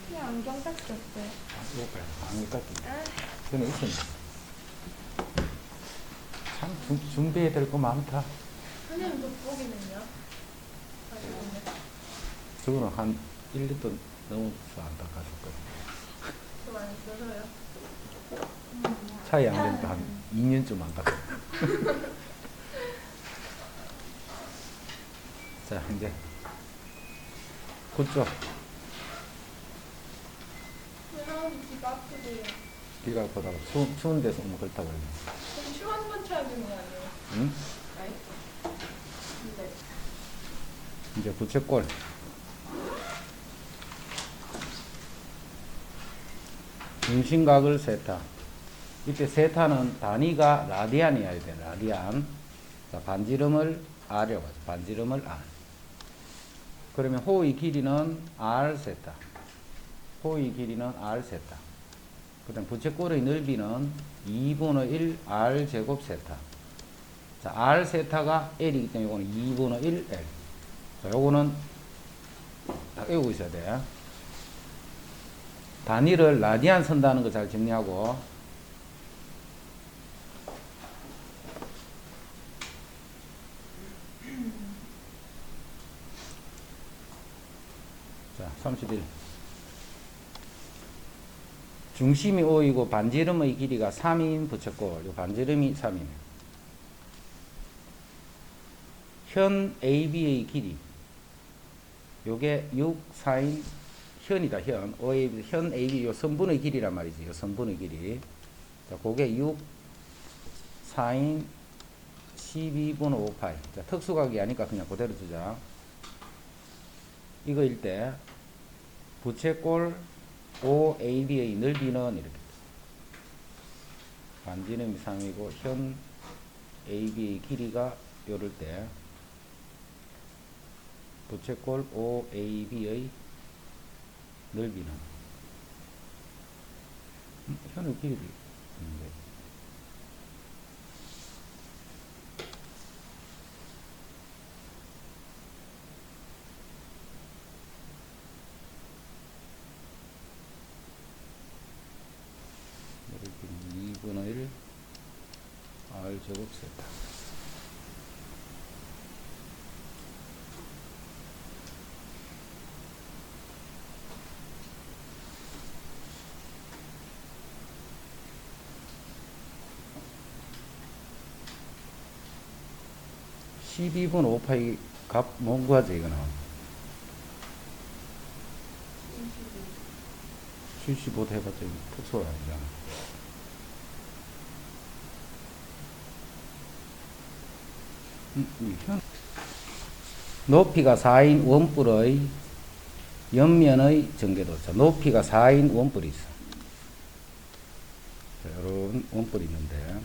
그냥 안경 닦기 어때? 이거까지 안경 닦기. 아, 저는 있었네. 참 준비해야 될 거 많다. 선생님 돋보기는요? 저거는 한 1리터 넘어서 안 닦았을 거예요. 좀 안 써서요? 차이 안 되니까 한 2년쯤 안 닦았어요. 자, 이제 그쪽 선생님 귀가 아프대요. 귀가 아프다고 추운 데서 오면 그렇다고 그러네. 그럼 슈 한 번 쳐야 되는 거 아니에요? 응? 아니? 네. 이제 부채꼴. 중심각을 세타. 이때 세타는 단위가 라디안이어야 돼. 라디안. 자, 반지름을 R이라고 하죠. 반지름을 R. 그러면 호의 길이는 R 세타. 호의 길이는 R 세타. 그 다음 부채꼴의 넓이는 2분의 1 R 제곱 세타. 자, R 세타가 L이기 때문에 이거는 2분의 1 L. 자, 요거는 다 외우고 있어야 돼. 단위를 라디안 쓴다는 거 잘 정리하고. 자, 31. 중심이 5이고 반지름의 길이가 3인 부채꼴. 요 반지름이 3이네. 현 AB의 길이. 요게 6, 4인 현이다, 현. 현 AB, 요 선분의 길이란 말이지. 요 선분의 길이. 자, 그게 6, 4인 12분의 5파이. 자, 특수각이 아니까 그냥 그대로 두자. 이거일 때, 부채꼴 OAB의 넓이는 이렇게. 반지름이 3이고, 현 AB의 길이가 요럴 때, 부채꼴 OAB의 넓이는 현의 길이도 있는데 2분의 1 R 제곱 세타. (12분 5파이) 값 뭔 거지 이거는? 75 해봤자 특수가 아니잖아. 높이가 4인 원뿔의 옆면의 전개도. 자, 높이가 4인 원뿔이 있어. 자, 이런 원뿔이 있는데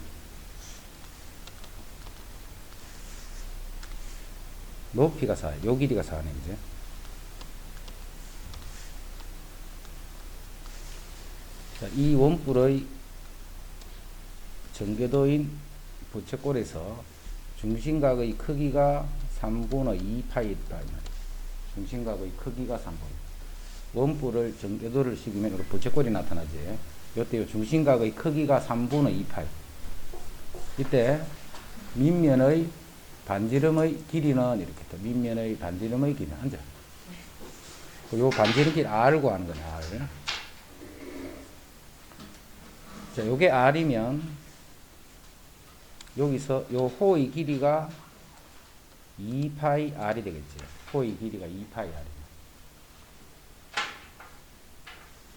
높이가 4, 요 길이가 4네, 이제. 자, 이 원뿔의 전개도인 부채꼴에서 중심각의 크기가 3분의 2파이다. 중심각의 크기가 3분. 원뿔을 전개도를 시키면 이렇게 부채꼴이 나타나지. 이때 중심각의 크기가 3분의 2파이. 이때 밑면의 반지름의 길이는 이렇게 또 밑면의 반지름의 길이 앉아. 요 반지름 길이 R고 하는 거네, R. 자, 요게 R이면 여기서 요 호의 길이가 2파이 R이 되겠지. 호의 길이가 2파이 R이면.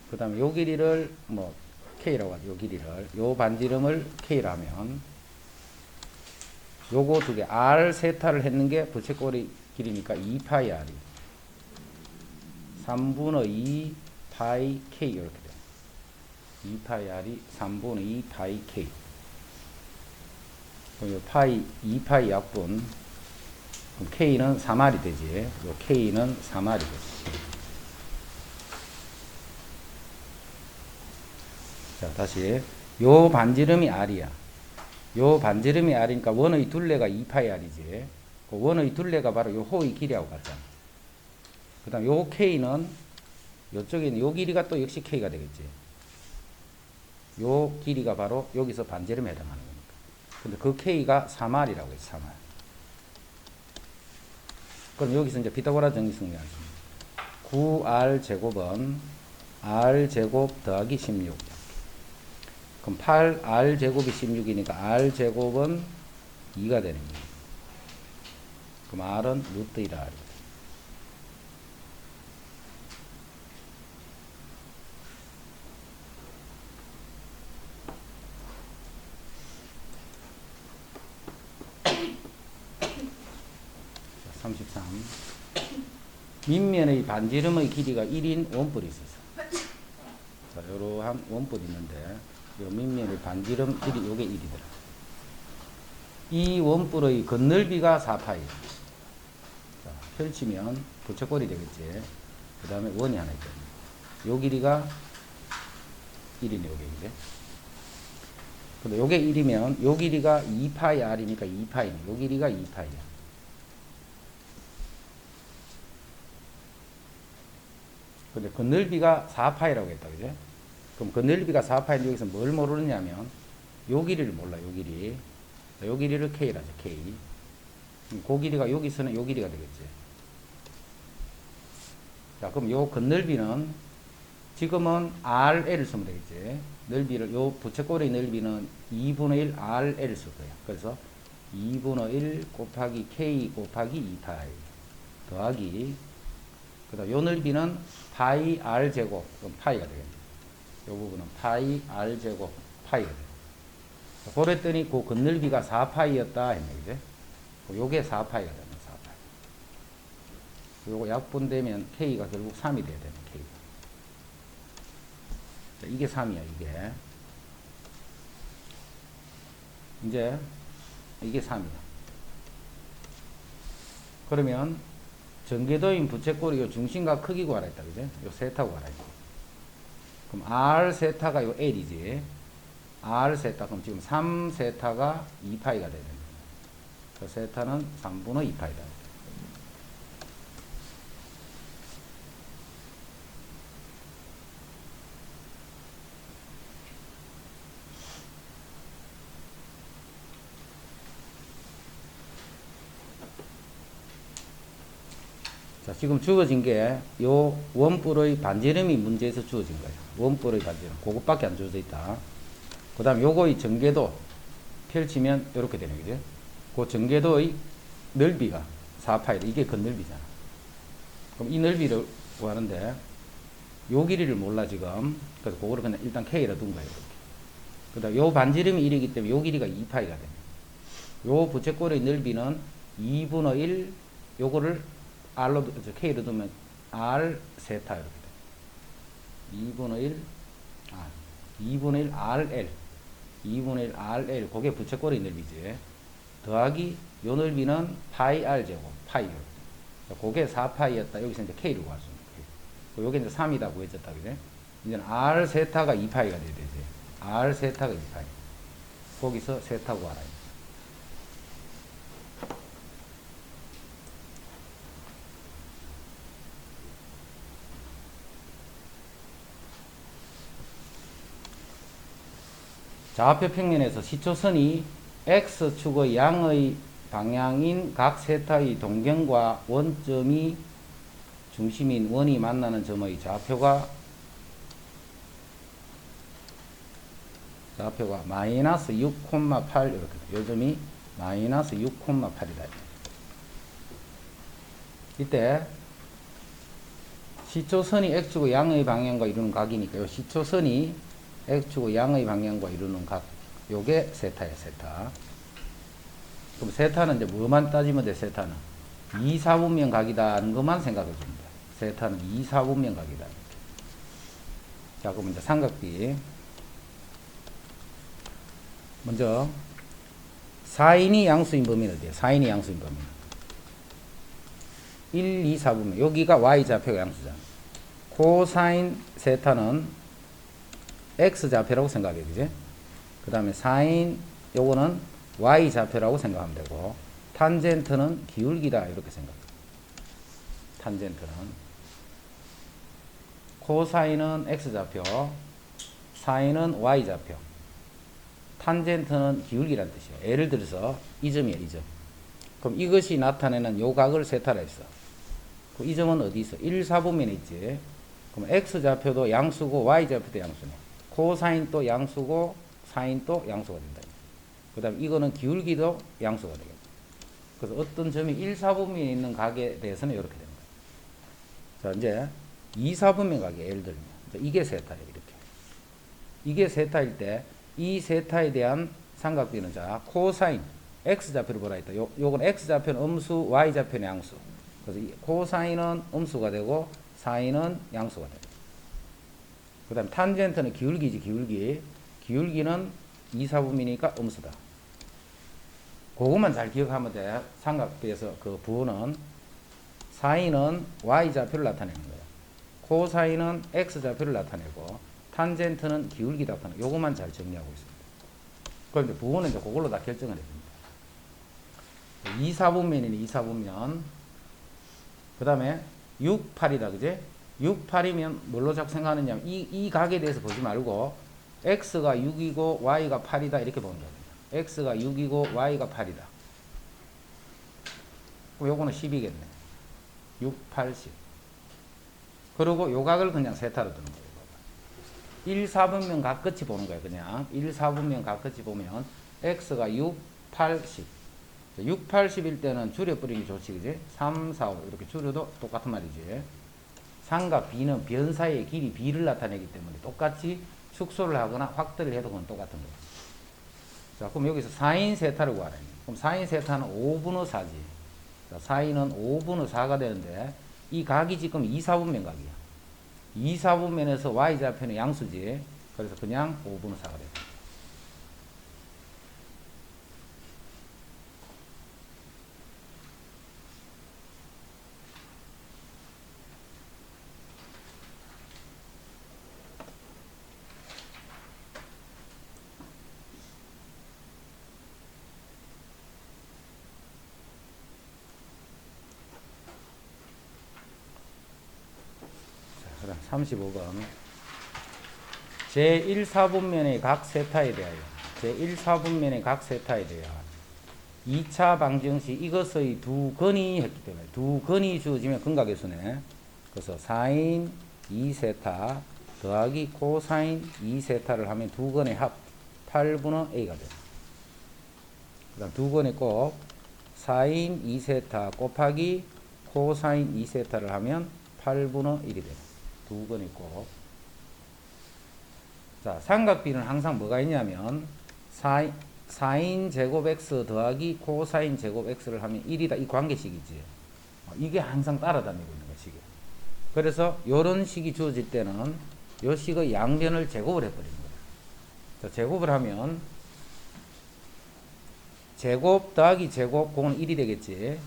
그 다음에 요 길이를 뭐 K라고 하죠. 요 길이를. 요 반지름을 K라면 요거 두 개 R 세타를 했는 게 부채꼴의 길이니까 2파이 R이 3분의 2 파이 K 이렇게 돼요. 2파이 R이 3분의 2 파이 K. 그럼 요 파이 2파이 약분 그럼 K는 3R이 되지. 요 K는 3R이 되지. 자, 다시 요 반지름이 R이야. 요 반지름이 R이니까 원의 둘레가 2파이 R이지. 그 원의 둘레가 바로 요 호의 길이하고 같잖아. 그 다음 요 K는 요쪽에 있는 요 길이가 또 역시 K가 되겠지. 요 길이가 바로 여기서 반지름에 해당하는 거니까. 근데 그 K가 3R이라고 해요. 3R. 그럼 여기서 이제 피타고라 정리승리 하겠습니다. 9R 제곱은 R 제곱 더하기 16. 그럼 8R 제곱이 16이니까 R 제곱은 2가 되는 거예요. 그럼 R은 루트 1R. 자, 33. 밑면의 반지름의 길이가 1인 원뿔이 있어서. 자, 요러한 원뿔이 있는데, 요 밑면의 반지름 길이 요게 1이더라. 이 원뿔의 건널비가 4파이야. 자, 펼치면 부채꼴이 되겠지. 그 다음에 원이 하나 있거든. 요 길이가 1이네, 요게 이제. 근데 요게 1이면 요 길이가 2파이 R이니까 2파이네. 요 길이가 2파이야. 근데 건널비가 4파이라고 했다, 그죠? 그럼 건널비가 4파인데 여기서 뭘 모르느냐면 요 길이를 몰라, 요 길이. 요 길이를 K라죠, K. 그 길이가 여기서는 요 길이가 되겠지. 자, 그럼 요 건널비는 지금은 RL을 쓰면 되겠지. 넓이를, 요 부채꼴의 넓이는 2분의 1 RL을 쓸 거야. 그래서 2분의 1 곱하기 K 곱하기 2파이 더하기, 그 다음 요 넓이는 파이 R 제곱, 그럼 파이가 되겠네. 요 부분은 파이 R 제곱 파이가 돼. 그랬더니 그 건널비가 4파이였다 했네, 그제? 요게 4파이가 되는 4파이. 요거 약분되면 K가 결국 3이 돼야 되는 K가. 자, 이게 3이야, 이게. 이제 이게 3이야. 그러면 전개도인 부채꼴이 요 중심과 크기 구하라 했다, 그죠? 요 세타 구하라 했다. 그럼 R 세타가 요 L이지. R 세타, 그럼 지금 3 세타가 2파이가 되는 거예요. 그 세타는 3분의 2파이다. 자, 지금 주어진 게 요 원뿔의 반지름이 문제에서 주어진 거예요. 원뿔의 반지름. 그것밖에 안 주어져 있다. 그 다음 요거의 전개도 펼치면 이렇게 되는 거죠. 그 전개도의 넓이가 4파이다. 이게 건넓이잖아. 그럼 이 넓이를 구하는데 요 길이를 몰라 지금. 그래서 그거를 그냥 일단 K로 둔 거예요. 그 다음 요 반지름이 1이기 때문에 요 길이가 2파이가 됩니다. 요 부채꼴의 넓이는 2분의 1 요거를 R로, K로 두면 R 세타 이렇게 돼. 2분의 1 R. 2분의 1 RL. 2분의 1 RL. 그게 부채꼴의 넓이지. 더하기 요 넓이는 파이 R 제곱. 파이. 그게 4파이였다. 여기서 이제 K를 구할 수 있는 거예요. 요게 이제 3이다 구해졌다. 그죠? 이제는 R 세타가 2파이가 돼야 되지. R 세타가 2파이. 거기서 세타 구하라. 좌표 평면에서 시초선이 X축의 양의 방향인 각 세타의 동경과 원점이 중심인 원이 만나는 점의 좌표가 마이너스 6,8 이렇게 돼. 요 점이 마이너스 6,8이다. 이때 시초선이 X축의 양의 방향과 이루는 각이니까 요 시초선이 X축의 양의 방향과 이루는 각, 요게 세타야, 세타. 그럼 세타는 이제 뭐만 따지면 돼, 세타는? 2, 4분면 각이다 하는 것만 생각해 줍니다. 세타는 2, 4분면 각이다. 자, 그럼 이제 삼각비. 먼저, 사인이 양수인 범위는 어디야? 사인이 양수인 범위. 1, 2, 4분면. 여기가 Y좌표가 양수잖아. 코사인 세타는 X좌표라고 생각해, 그지? 그 다음에 사인, 요거는 Y좌표라고 생각하면 되고, 탄젠트는 기울기다, 이렇게 생각해. 탄젠트는. 코사인은 x좌표, 사인은 y좌표, 탄젠트는 기울기란 뜻이에요. 예를 들어서 이 점이에요. 이 점. 그럼 이것이 나타내는 요 각을 세타라 했어. 이 점은 어디 있어? 1, 4분면에 있지. 그럼 x좌표도 양수고 y좌표도 양수네. 코사인도 양수고 사인도 양수가 된다. 그 다음에 이거는 기울기도 양수가 되겠다. 그래서 어떤 점이 1, 4분면에 있는 각에 대해서는 이렇게 됩니다. 자, 이제 2, 4분면 각이 예를 들면 이게 세타예요. 이렇게. 이게 세타일 때 이 세타에 대한 삼각비는 자 코사인 x좌표를 보라 했다. 요건 x좌표는 음수, y좌표는 양수. 그래서 이 코사인은 음수가 되고 사인은 양수가 되고. 그 다음에 탄젠트는 기울기지 기울기. 기울기는 2, 4분면이니까 음수다. 그것만 잘 기억하면 돼. 삼각비에서 그 부호는 사인은 y좌표를 나타내는 거예요. 코사인은 x좌표를 나타내고 탄젠트는 기울기 나타내고 요것만 잘 정리하고 있습니다. 그런데 부호는 이제 그걸로 다 결정을 해줍니다. 2, 4분면이니 2, 4분면. 그 다음에 6, 8이다. 그지? 6, 8이면 뭘로 자꾸 생각하느냐. 이 각에 대해서 보지 말고 x가 6이고 y가 8이다. 이렇게 보는 겁니다. x가 6이고 y가 8이다. 요거는 10이겠네. 6, 8, 10. 그리고 요 각을 그냥 세타로 두는 거예요. 1, 4분면 각 끝이 보는 거예요. 그냥 1, 4분면 각 끝이 보면 x가 6, 8, 10. 6, 8, 10일 때는 줄여버리기 좋지. 그지? 3, 4, 5 이렇게 줄여도 똑같은 말이지. 삼각 b는 변사의 길이 b를 나타내기 때문에 똑같이 축소를 하거나 확대를 해도 그건 똑같은 거예요. 자, 그럼 여기서 사인 세타를 구하라. 그럼 사인 세타는 5분의 4지. 자, 사인은 5분의 4가 되는데 이 각이 지금 2, 4분면 각이야. 2, 4분면에서 y좌표는 양수지. 그래서 그냥 5분의 4가 됩니다. 그럼 35번 제1사분면의 각 세타에 대하여 제1사분면의 각 세타에 대하여 2차 방정 시 이것의 두 근이 했기 때문에 두 근이 주어지면 근각의 수네. 그래서 사인 2세타 더하기 코사인 2세타를 하면 두 근의 합 8분의 a가 돼요. 그 다음 두 근의 곱 사인 2세타 곱하기 코사인 2세타를 하면 8분의 1이 돼요. 두 건 있고. 자, 삼각비는 항상 뭐가 있냐면 사인 제곱 x 더하기 코사인 제곱 x를 하면 1이다. 이 관계식이지. 이게 항상 따라다니고 있는 거 식이에요. 그래서 요런 식이 주어질 때는 요 식의 양변을 제곱을 해버리는 거예요. 자, 제곱을 하면 제곱 더하기 제곱 그건 1이 되겠지.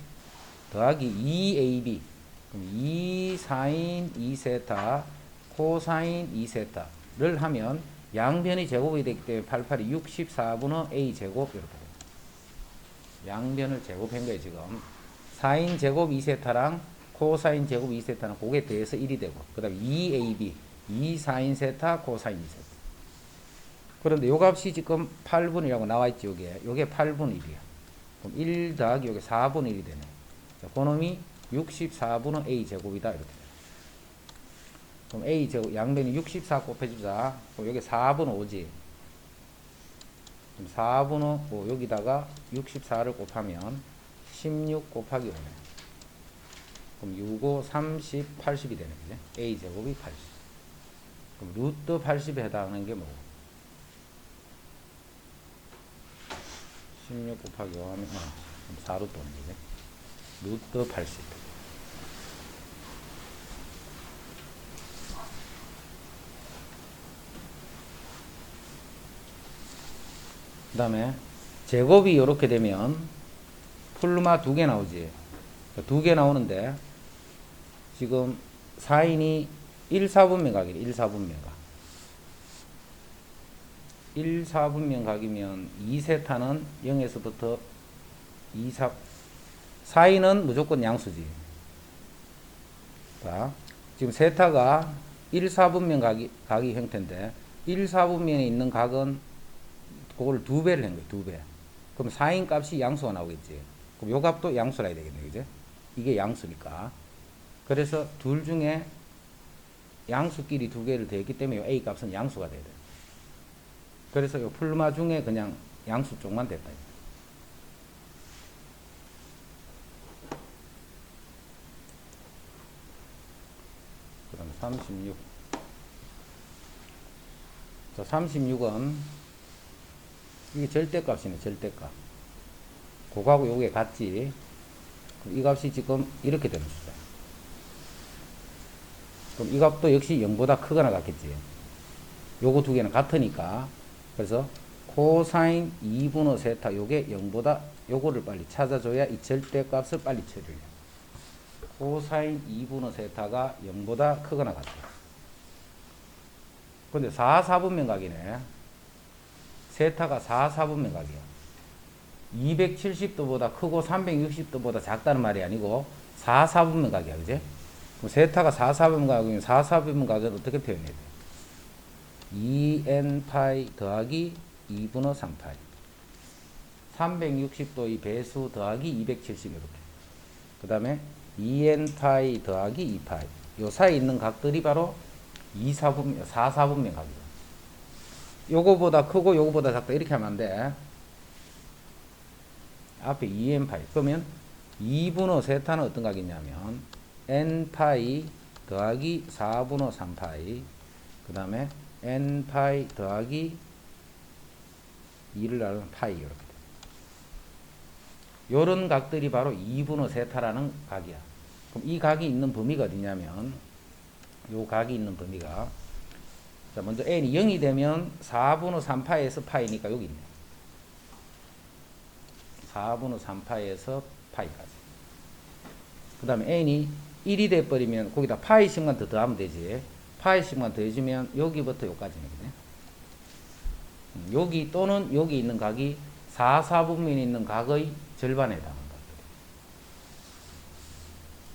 더하기 2ab 그럼 2 사인 2세타 코사인 2세타를 하면 양변이 제곱이 되기 때문에 88이 64분의 a 제곱 이렇게 됩니다. 양변을 제곱한 거예요. 지금 사인 제곱 2세타랑 코사인 제곱 2세타는 그게 더해서 1이 되고 그 다음에 2ab 2 사인 세타 코사인 2세타. 그런데 요 값이 지금 8분이라고 나와있지. 요게 8분의 1이야. 그럼 1 더하기 요게 4분의 1이 되네. 자, 그놈이 64분의 a 제곱이다. 이렇게 돼요. 그럼 a 제곱 양변이 64 곱해주자. 그럼 여기 4분의 5지. 그럼 4분의 5 여기다가 64를 곱하면 16 곱하기 5네. 그럼 6, 5, 30, 80이 되네. 그지? a 제곱이 80. 그럼 루트 80에 해당하는 게 뭐고? 16 곱하기 5 하면 4루트 오는 거지. 루트 80. 그 다음에 제곱이 이렇게 되면 풀마 2개 나오지. 2개 나오는데 지금 사인이 1, 4분면 각이래. 1, 4분면 각. 1, 4분면 각이면 2세타는 0에서부터 2, 4 사인은 무조건 양수지. 자, 지금 세타가 1, 4분면 각이 형태인데 1, 4분면에 있는 각은 그걸 2배를 한 거예요. 2배. 그럼 4인 값이 양수가 나오겠지. 그럼 요 값도 양수라 해야 되겠네. 그죠? 이게 양수니까. 그래서 둘 중에 양수끼리 2개를 더했기 때문에 요 A 값은 양수가 돼야 돼요. 그래서 요 풀마 중에 그냥 양수 쪽만 됐다. 그럼 36. 자, 36은 이게 절대값이네. 절대값. 그거하고 요게 같지. 이 값이 지금 이렇게 되는 숫자. 그럼 이 값도 역시 0보다 크거나 같겠지. 요거 두 개는 같으니까. 그래서 코사인 2분의 세타 요게 0보다 요거를 빨리 찾아줘야 이 절대값을 빨리 처리해요. 코사인 2분의 세타가 0보다 크거나 같아. 근데 4, 4분면 각이네. 세타가 4, 4분면 각이야. 270도보다 크고 360도보다 작다는 말이 아니고 4, 4분면 각이야. 그지? 그럼 세타가 4, 4분면 각이면 4, 4분면 각은 어떻게 표현해야 돼? 2n 파이 더하기 2분의 3파이. 360도 이 배수 더하기 270 이렇게. 그 다음에 2n 파이 더하기 2파이. 요 사이에 있는 각들이 바로 2, 4분면, 4, 4분면 각이야. 요거보다 크고 요거보다 작다 이렇게 하면 안 돼. 앞에 2n 파이. 그러면 2분의 세타는 어떤 각이냐면 n 파이 더하기 4분의 3파이. 그 다음에 n 파이 더하기 2를 나누면 파이 이렇게 돼. 요런 각들이 바로 2분의 세타라는 각이야. 그럼 이 각이 있는 범위가 어디냐면 요 각이 있는 범위가 자 먼저 n이 0이 되면 4분의 3파이에서 파이니까 여기 있네. 4분의 3파이에서 파이까지. 그 다음에 n이 1이 돼버리면 거기다 파이씩만 더 더하면 되지. 파이씩만 더해주면 여기부터 여기까지네. 여기 또는 여기 있는 각이 4, 4분면에 있는 각의 절반에 해당하는 각들.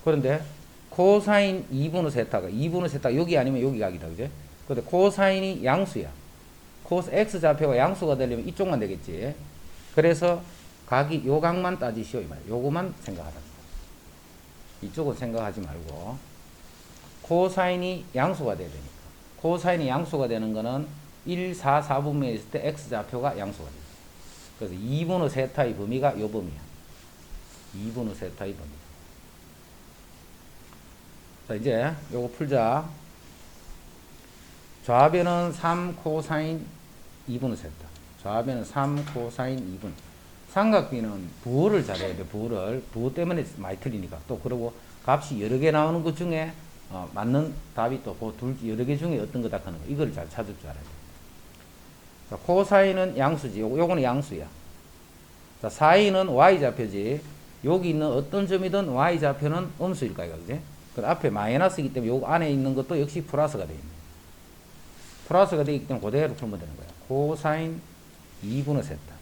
그런데 코사인 2분의 세타가 2분의 세타 여기 아니면 여기 각이다. 그제? 근데 코사인이 양수야. 코스 x 좌표가 양수가 되려면 이쪽만 되겠지. 그래서 각이 요 각만 따지시오 이 말이야. 요거만 생각하라. 이쪽은 생각하지 말고 코사인이 양수가 돼야 되니까. 코사인이 양수가 되는 거는 1, 4, 4분면에 있을 때 x 좌표가 양수가 돼요. 그래서 2분의 세타의 범위가 요 범위야. 2분의 세타의 범위. 자, 이제 요거 풀자. 좌변은 3 코사인 2분의 세타. 좌변은 3 코사인 2분. 삼각비는 부호를 잘해야 돼. 부호 때문에 많이 틀리니까. 또 그러고 값이 여러 개 나오는 것 중에 맞는 답이 또 그 둘 여러 개 중에 어떤 거다 하는 거. 이걸 잘 찾을 줄 알아야 돼. 자, 코사인은 양수지. 요거는 양수야. 자, 사인은 y좌표지. 여기 있는 어떤 점이든 y좌표는 음수일 거야. 그지? 그 앞에 마이너스이기 때문에 요 안에 있는 것도 역시 플러스가 돼 있네. 플러스가 되기 때문에 그대로 풀면 되는 거야. 코사인 2분의 세타.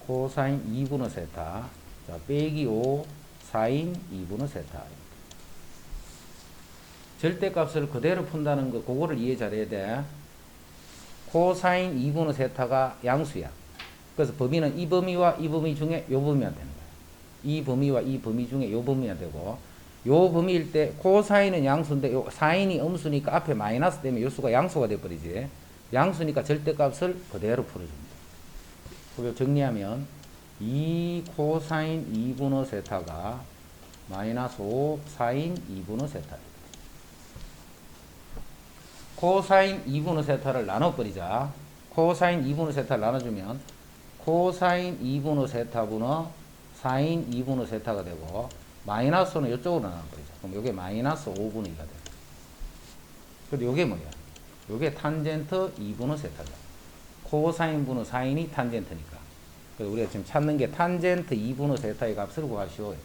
코사인 2분의 세타. 자, 빼기 5 사인 2분의 세타. 절대값을 그대로 푼다는 거, 그거를 이해 잘해야 돼. 코사인 2분의 세타가 양수야. 그래서 범위는 이 범위와 이 범위 중에 요 범위가 되는 거야. 이 범위와 이 범위 중에 요 범위가 되고, 요 범위일 때 코사인은 양수인데 요 사인이 음수니까 앞에 마이너스 되면 요 수가 양수가 돼버리지. 양수니까 절대값을 그대로 풀어줍니다. 그걸 정리하면 2 코사인 2분의 세타가 마이너스 5 사인 2분의 세타입니다. 코사인 2분의 세타를 나눠버리자. 코사인 2분의 세타를 나눠주면 코사인 2분의 세타분의 사인 2분의 세타가 되고 마이너스는 이쪽으로 나눠버리자. 그럼 이게 마이너스 5분의 2가 돼. 근데 이게 뭐야? 이게 탄젠트 2분의 세타죠. 코사인 분의 사인이 탄젠트니까. 그래서 우리가 지금 찾는 게 탄젠트 2분의 세타의 값을 구하시오.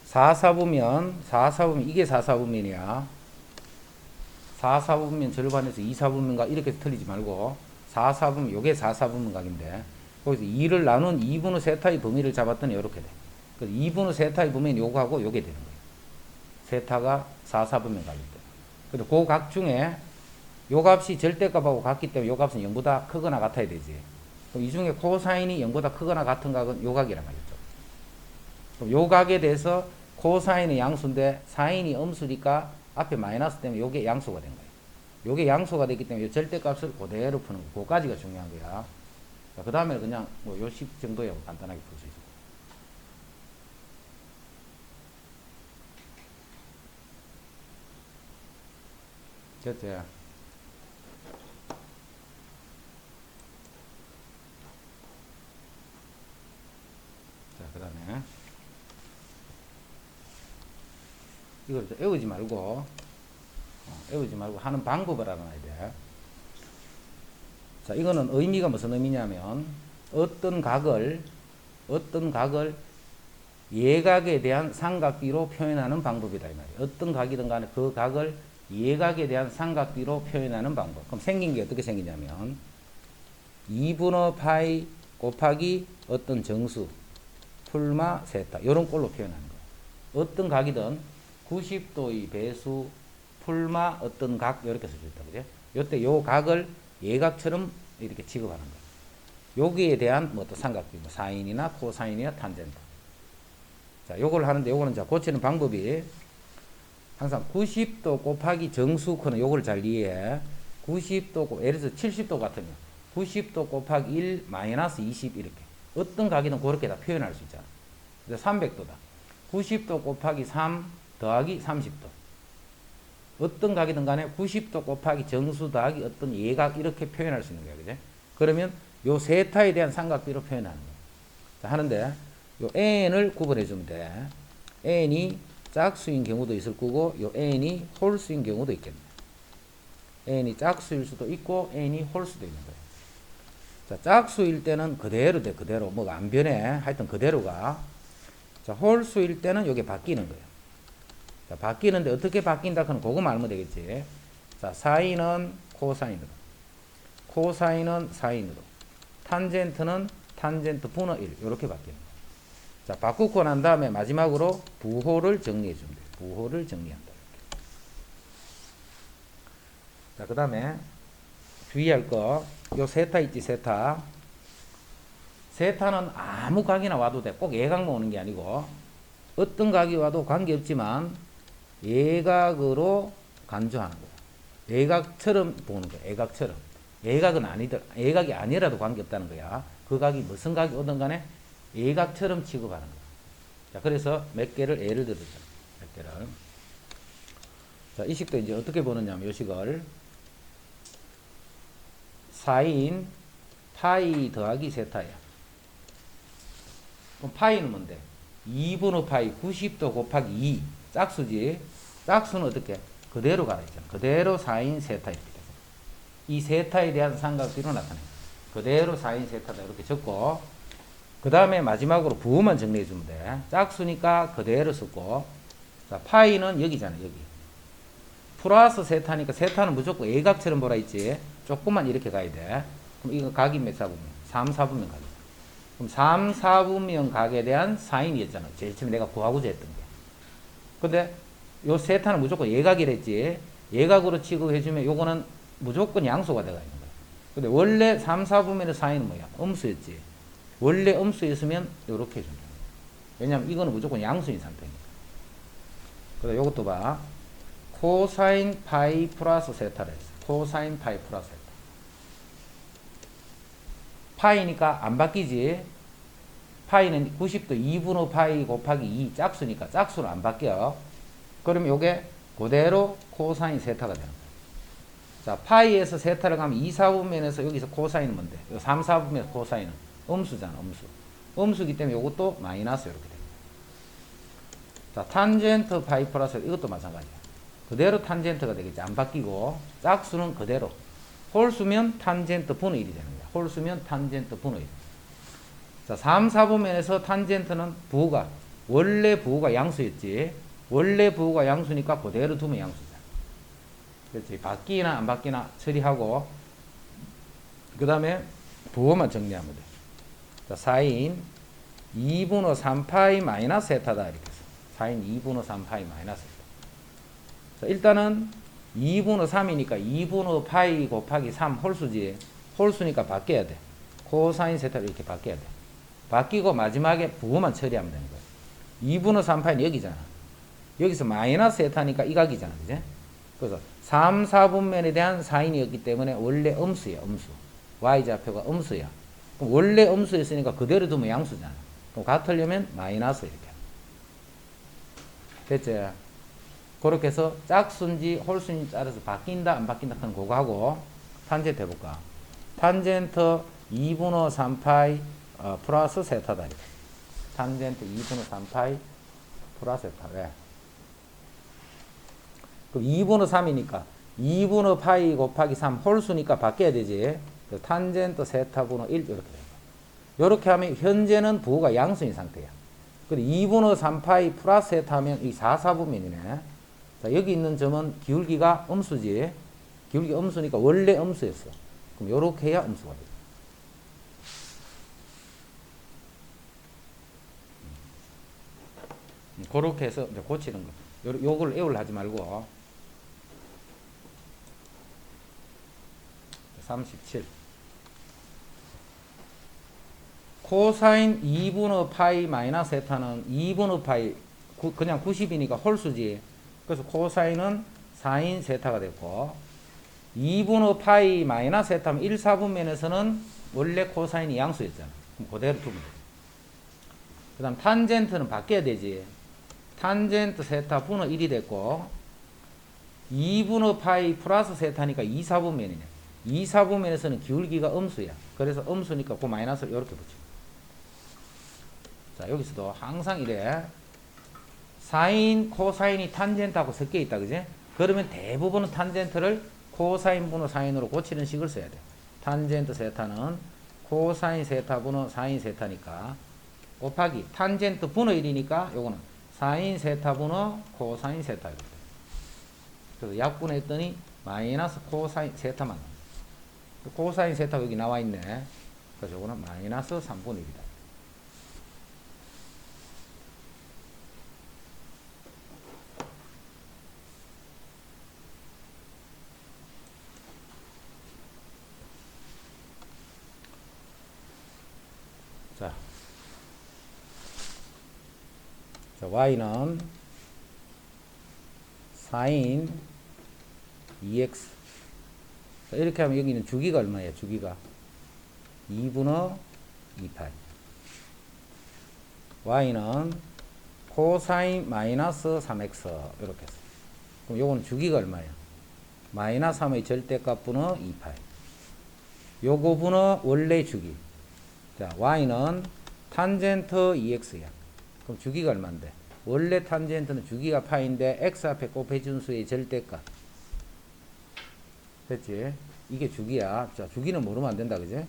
4, 4분면 이게 4, 4분면이야. 4, 4분면 절반에서 2, 4분면각 이렇게 틀리지 말고 4, 4분면 요게 4, 4분면각인데 거기서 2를 나눈 2분의 세타의 범위를 잡았더니 이렇게 돼. 그래서 2분의 세타의 범위는 요거하고 요게 되는 거예요. 세타가 4, 4분면각일 때. 근데 그 각 중에 요 값이 절대값하고 같기 때문에 요 값은 0보다 크거나 같아야 되지. 그럼 이 중에 코사인이 0보다 크거나 같은 각은 요 각이란 말이죠. 그럼 요 각에 대해서 코사인이 양수인데 사인이 음수니까 앞에 마이너스 때문에 요게 양수가 된 거예요. 요게 양수가 됐기 때문에 요 절대값을 그대로 푸는 거. 그거까지가 중요한 거야. 그 다음에 그냥 뭐 요식 정도에 간단하게 풀 수 있어. 됐지? 자, 그 다음에 이걸 외우지 말고 하는 방법을 알아놔야 돼. 자, 이거는 의미가 무슨 의미냐면 어떤 각을 예각에 대한 삼각비로 표현하는 방법이다 이 말이에요. 어떤 각이든 간에 그 각을 예각에 대한 삼각비로 표현하는 방법. 그럼 생긴 게 어떻게 생기냐면 2분의 파이 곱하기 어떤 정수 풀마 세타 이런 꼴로 표현하는 거예요. 어떤 각이든 90도의 배수 풀마 어떤 각 이렇게 쓸 수 있다 그죠? 요때 요 각을 예각처럼 이렇게 취급하는 거예요. 여기에 대한 뭐 또 삼각비 뭐 사인이나 코사인이나 탄젠트. 자, 요걸 하는데 요거는 자 고치는 방법이 항상 90도 곱하기 정수커는 요걸 잘 이해해. 90도 예를 들어서 70도 같으면 90도 곱하기 1 마이너스 20 이렇게 어떤 각이든 그렇게 다 표현할 수 있잖아. 300도다. 90도 곱하기 3 더하기 30도. 어떤 각이든 간에 90도 곱하기 정수 더하기 어떤 예각 이렇게 표현할 수 있는 거야. 그죠? 그러면 요 세타에 대한 삼각비로 표현하는 거야. 자, 하는데 요 n을 구분해 주면 돼. n이 짝수인 경우도 있을 거고 요 n이 홀수인 경우도 있겠네. n이 짝수일 수도 있고 n이 홀수도 있는 거예요. 자, 짝수일 때는 그대로 돼. 그대로 뭐가 안 변해. 하여튼 그대로가. 자, 홀수일 때는 요게 바뀌는 거예요. 자, 바뀌는데 어떻게 바뀐다? 그건 그거만 알면 되겠지. 자, 사인은 코사인으로, 코사인은 사인으로, 탄젠트는 탄젠트 분의 1 이렇게 바뀌는 거예요. 자, 바꾸고 난 다음에 마지막으로 부호를 정리해 주면 돼요. 부호를 정리한다. 자, 그 다음에 주의할 거, 요 세타 있지, 세타. 세타는 아무 각이나 와도 돼. 꼭 예각만 오는 게 아니고 어떤 각이 와도 관계없지만 예각으로 간주하는 거야. 예각처럼 보는 거야. 예각처럼. 예각은 예각이 아니라도 관계없다는 거야. 그 각이 무슨 각이 오든 간에 예각처럼 취급하는 거야. 자, 그래서 몇 개를 예를 들어서 몇 개를. 자, 이 식도 이제 어떻게 보느냐면 이 식을 사인 파이 더하기 세타야. 그럼 파이는 뭔데? 2분의 파이 90도 곱하기 2 짝수지. 짝수는 어떻게? 그대로 가라 했잖아. 그대로 사인 세타 이렇게 되죠. 이 세타에 대한 삼각비로 나타내. 그대로 사인 세타다 이렇게 적고 그 다음에 마지막으로 부호만 정리해 주면 돼. 짝수니까 그대로 썼고 자, 파이는 여기잖아. 여기. 플러스 세타니까 세타는 무조건 예각처럼 보라 했지. 조금만 이렇게 가야 돼. 그럼 이거 각이 몇 사분면? 3, 4분면 각이다. 그럼 3, 4분면 각에 대한 사인이었잖아. 제일 처음에 내가 구하고자 했던 게. 근데 요 세타는 무조건 예각이랬지. 예각으로 취급해주면 요거는 무조건 양수가 되어 있는 거야. 근데 원래 3, 4분면의 사인은 뭐야? 음수였지. 원래 음수였으면 요렇게 해준다. 왜냐면 이거는 무조건 양수인 상태니까. 그래서 요것도 봐. 코사인 파이 플러스 세타를 했어. 코사인 파이 플러스 세타. 파이니까 안 바뀌지. 파이는 90도 2분의 파이 곱하기 2 짝수니까 짝수는 안 바뀌어. 그러면 요게 그대로 코사인 세타가 되는 거야. 자, 파이에서 세타를 가면 2, 4분면에서 여기서 코사인은 뭔데? 3, 4분면에서 코사인은 음수잖아. 음수. 음수기 때문에 요것도 마이너스 이렇게 됩니다. 자, 탄젠트 파이 플러스 이것도 마찬가지야. 그대로 탄젠트가 되겠지. 안 바뀌고 짝수는 그대로. 홀수면 탄젠트 분의 1이 되는 거야. 홀수면 탄젠트 분의 1. 자, 3, 4분면에서 탄젠트는 부호가 원래 부호가 양수였지. 원래 부호가 양수니까 그대로 두면 양수잖아. 그렇지. 바뀌나 안 바뀌나 처리하고 그 다음에 부호만 정리하면 돼. 자, 사인 2분의 3파이 마이너스 세타다 이렇게 해서 사인 2분의 3파이 마이너스 세타. 자, 일단은 2분의 3이니까 2분의 파이 곱하기 3 홀수지. 홀수니까 바뀌어야 돼. 코사인 세타로 이렇게 바뀌어야 돼. 바뀌고 마지막에 부호만 처리하면 되는 거야. 2분의 3파이는 여기잖아. 여기서 마이너스 세타니까 이 각이잖아. 그지? 그래서 3, 4분면에 대한 사인이었기 때문에 원래 음수야. 음수. y좌표가 음수야. 그럼 원래 음수였으니까 그대로 두면 양수잖아. 그럼 같으려면 마이너스 이렇게. 됐지? 그렇게 해서 짝수인지 홀수인지 따라서 바뀐다 안 바뀐다 하는 그거 하고 탄젠트 해볼까? 탄젠트 2분의 3파이 플러스 세타다. 이렇게. 탄젠트 2분의 3파이 플러스 세타. 왜? 그럼 2분의 3이니까 2분의 파이 곱하기 3 홀수니까 바뀌어야 되지. 탄젠트 세타분의 1 이렇게 돼요. 이렇게 하면 현재는 부호가 양수인 상태야. 근데 2분의 3파이 플러스 세타 하면 이 4, 4분면이네. 자, 여기 있는 점은 기울기가 음수지. 기울기 음수니까 원래 음수였어. 그럼 요렇게 해야 음수가 돼. 그렇게 해서 이제 고치는 거. 요걸 애울 하지 말고. 37. 코사인 2분의 파이 마이너스 세타는 2분의 파이 그냥 90이니까 홀수지. 그래서 코사인은 4인 세타가 됐고 2분의 파이 마이너스 세타면 1, 4분면에서는 원래 코사인이 양수였잖아. 그럼 그대로 두면 돼. 그 다음 탄젠트는 바뀌어야 되지. 탄젠트 세타 분의 1이 됐고 2분의 파이 플러스 세타니까 2, 4분면이네. 2, 4분면에서는 기울기가 음수야. 그래서 음수니까 그 마이너스를 이렇게 붙여. 자, 여기서도 항상 이래. 사인, 코사인이 탄젠트하고 섞여 있다. 그지? 그러면 대부분은 탄젠트를 코사인 분의 사인으로 고치는 식을 써야 돼. 탄젠트 세타는 코사인 세타 분의 사인 세타니까 곱하기 탄젠트 분의 1이니까 요거는 사인 세타 분의 코사인 세타. 그래서 약분했더니 마이너스 코사인 세타만 나와. 코사인 세타 여기 나와 있네. 그래서 요거는 마이너스 3분의 1이다. 자, y는 사인 2x. 자, 이렇게 하면 여기는 주기가 얼마예요? 주기가 2분의 2파이. y는 코사인 마이너스 3x 이렇게 해서. 그럼 요거는 주기가 얼마예요? 마이너스 3의 절대값분의 2파이. 요거 분의 원래 주기. 자, y는 탄젠트 2x야. 그럼 주기가 얼마인데? 원래 탄젠트는 주기가 파인데 x 앞에 곱해준 수의 절대값. 됐지? 이게 주기야. 자, 주기는 모르면 안 된다. 그지?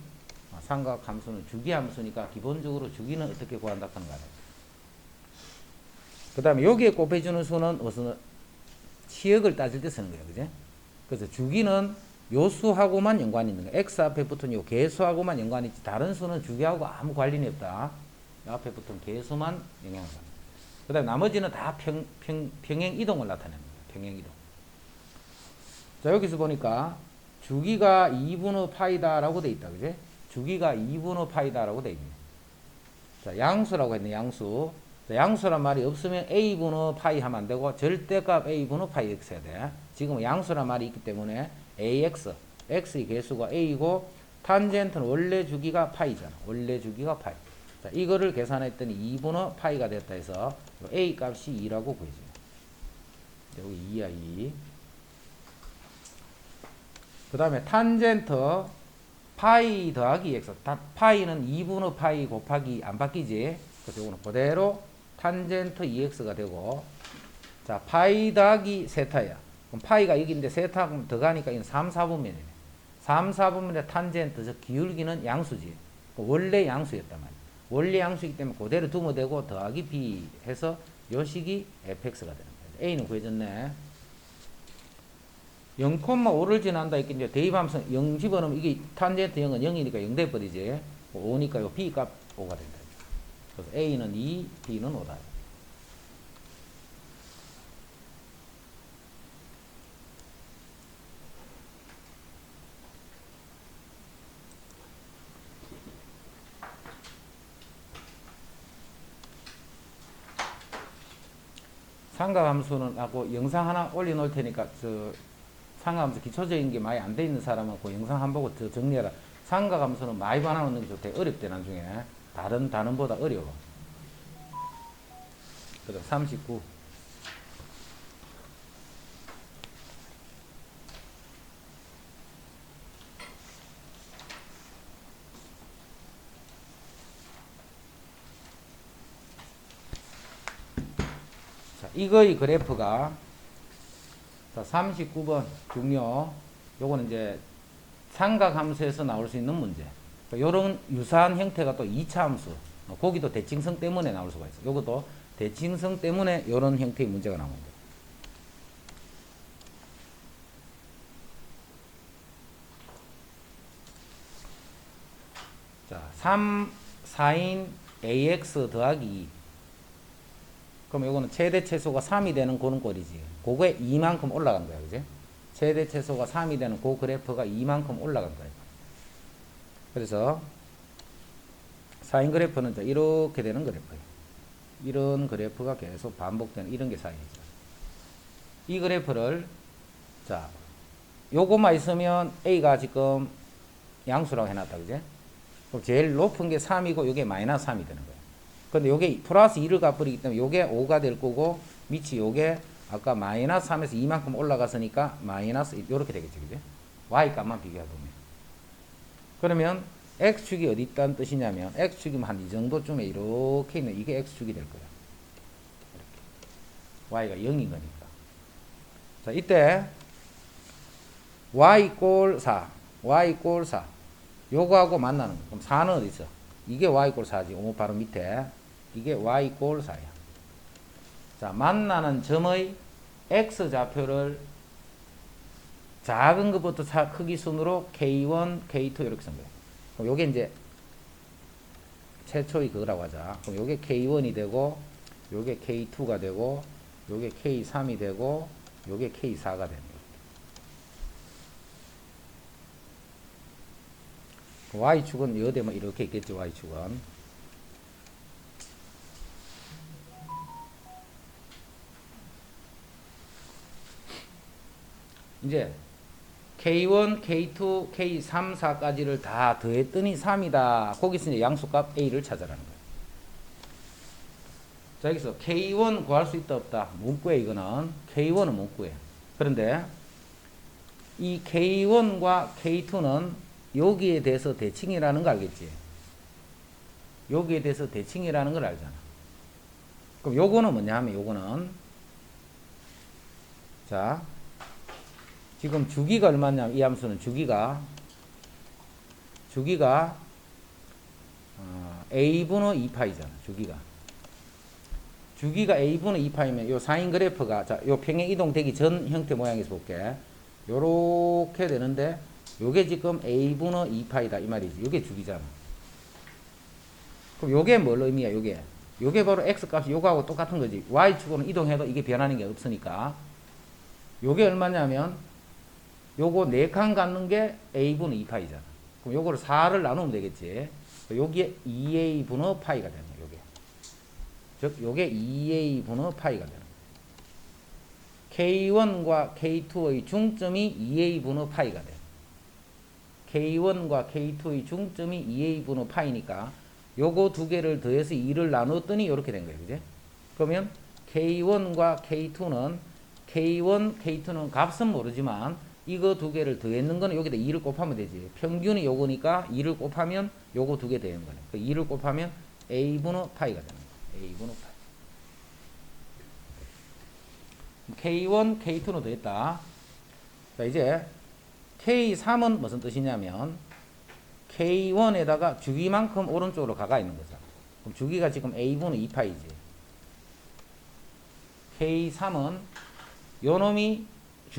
삼각 함수는 주기 함수니까 기본적으로 주기는 어떻게 구한다 하는 거야. 그 다음에 여기에 곱해주는 수는 무슨 치역을 따질 때 쓰는 거야. 그지? 그래서 주기는 요 수하고만 연관이 있는 거야. x 앞에 붙은 요 개수하고만 연관이 있지. 다른 수는 주기하고 아무 관련이 없다. 요 앞에 붙은 개수만 영향을 받는. 그 다음에 나머지는 다 평행 이동을 나타내는 거야. 평행 이동. 자, 여기서 보니까 주기가 2분의 파이다라고 돼 있다. 그지? 주기가 2분의 파이다라고 돼 있네. 자, 양수라고 했네. 양수. 자, 양수란 말이 없으면 a분의 파이 하면 안 되고 절대값 a분의 파이 x 해야 돼. 지금 양수란 말이 있기 때문에 ax, x의 개수가 a이고 탄젠트는 원래 주기가 파이잖아. 원래 주기가 파이. 자, 이거를 계산했더니 2분의 파이가 됐다 해서 a 값이 2라고 보여줘요. 여기 2야, 2. 그 다음에 탄젠트 파이 더하기 x. 파이는 2분의 파이 곱하기 안 바뀌지. 그래서 이거는 그대로 탄젠트 2x가 되고, 자, 파이 더하기 세타야. 그럼 파이가 여기인데 세타 더 가니까 이건 3, 4분면이네. 3, 4분면의 탄젠트, 저 기울기는 양수지. 원래 양수였단 말이야. 원래 양수이기 때문에 그대로 두면 되고 더하기 b 해서 요 식이 fx가 되는 거야. a는 구해졌네. 0,5를 지난다 이렇게 이제 대입하면서 0 집어넣으면 이게 탄젠트 0은 0이니까 0 돼버리지. 5니까 요 B 값 5가 된다. 그래서 A는 2, B는 5다. 삼각함수는 하고 영상 하나 올려놓을 테니까 저 삼각함수 기초적인 게 많이 안 돼 있는 사람은 그 영상 한 번 보고 더 정리해라. 삼각함수는 많이 반환하는 게 좋대. 어렵대 나중에. 다른 단원보다 어려워. 그다음 39. 자, 이거의 그래프가 자, 39번 중요. 요거는 이제 삼각함수에서 나올 수 있는 문제. 요런 유사한 형태가 또 2차 함수. 거기도 대칭성 때문에 나올 수가 있어. 요것도 대칭성 때문에 요런 형태의 문제가 나옵니다. 자, 3, 4인 ax 더하기 2. 그럼 요거는 최대 최소가 3이 되는 그런 꼴이지. 그거에 2만큼 올라간 거야. 그지? 최대 최소가 3이 되는 그 그래프가 2만큼 올라간 거야. 그래서 4인 그래프는 이렇게 되는 그래프예요. 이런 그래프가 계속 반복되는 이런 게 4인이죠. 이 그래프를 자, 요거만 있으면 A가 지금 양수라고 해놨다. 그지? 그럼 제일 높은 게 3이고 요게 마이너스 3이 되는 거예요. 근데 요게 플러스 2를 값버리기 때문에 요게 5가 될 거고 밑이 요게 아까 마이너스 3에서 2만큼 올라갔으니까 마이너스 요렇게 되겠지. 그지? Y 값만 비교해보면. 그러면 X축이 어디 있다는 뜻이냐면 X축이면 한 이 정도쯤에 이렇게 있는 이게 X축이 될 거야. 이렇게. Y가 0인 거니까. 자, 이때 Y 꼴 4 Y 꼴 4 요거하고 만나는 거. 그럼 4는 어디 있어? 이게 Y 꼴 4지. 오모 바로 밑에. 이게 Y 꼴 4야. 자, 만나는 점의 X 좌표를 작은 것부터 크기 순으로 K1, K2 이렇게 쓴 거예요. 그럼 요게 이제 최초의 그거라고 하자. 그럼 요게 K1이 되고, 요게 K2가 되고, 요게 K3이 되고, 요게 K4가 되는 거예요. Y축은 여대면 이렇게 있겠죠. Y축은. 이제 K1, K2, K3, 4까지를 다 더했더니 3이다. 거기서 이제 양수값 A를 찾아라는 거예요. 자, 여기서 K1 구할 수 있다 없다. 못 구해 이거는. K1은 못 구해. 그런데 이 K1과 K2는 여기에 대해서 대칭이라는 거 알겠지? 여기에 대해서 대칭이라는 걸 알잖아. 그럼 요거는 뭐냐 하면 요거는 자, 지금 주기가 얼마냐면 이 함수는 주기가 a분의 2파이잖아. 주기가 a분의 2파이면 요 사인 그래프가 자, 요 평행 이동되기 전 형태 모양에서 볼게. 요렇게 되는데 요게 지금 a분의 2파이다 이 말이지. 요게 주기잖아. 그럼 요게 뭘 의미야? 요게 바로 x 값이 요거하고 똑같은 거지. y축으로 이동해도 이게 변하는 게 없으니까. 요게 얼마냐면 요거 4칸 갖는 게 a분의 2파이잖아. 그럼 요거를 4를 나누면 되겠지. 여기에 2a분의 파이가 되는 거야. 요게. 즉 요게 2a분의 파이가 되는 거야. K1과 K2의 중점이 2a분의 파이가 돼. K1과 K2의 중점이 2a분의 파이니까 요거 두 개를 더해서 2를 나눴더니 요렇게 된 거예요. 그지? 그러면 K1과 K2는 K1, K2는 값은 모르지만 이거 두 개를 더했는 거는 여기다 2를 곱하면 되지. 평균이 요거니까 2를 곱하면 요거 두 개 되는 거네. 그 2를 곱하면 a분의 파이가 되는 거야. a분의 파이. K1, K2는 더했다. 자, 이제 K3은 무슨 뜻이냐면 K1에다가 주기만큼 오른쪽으로 가가 있는 거죠. 그럼 주기가 지금 a분의 2파이지. K3은 요 놈이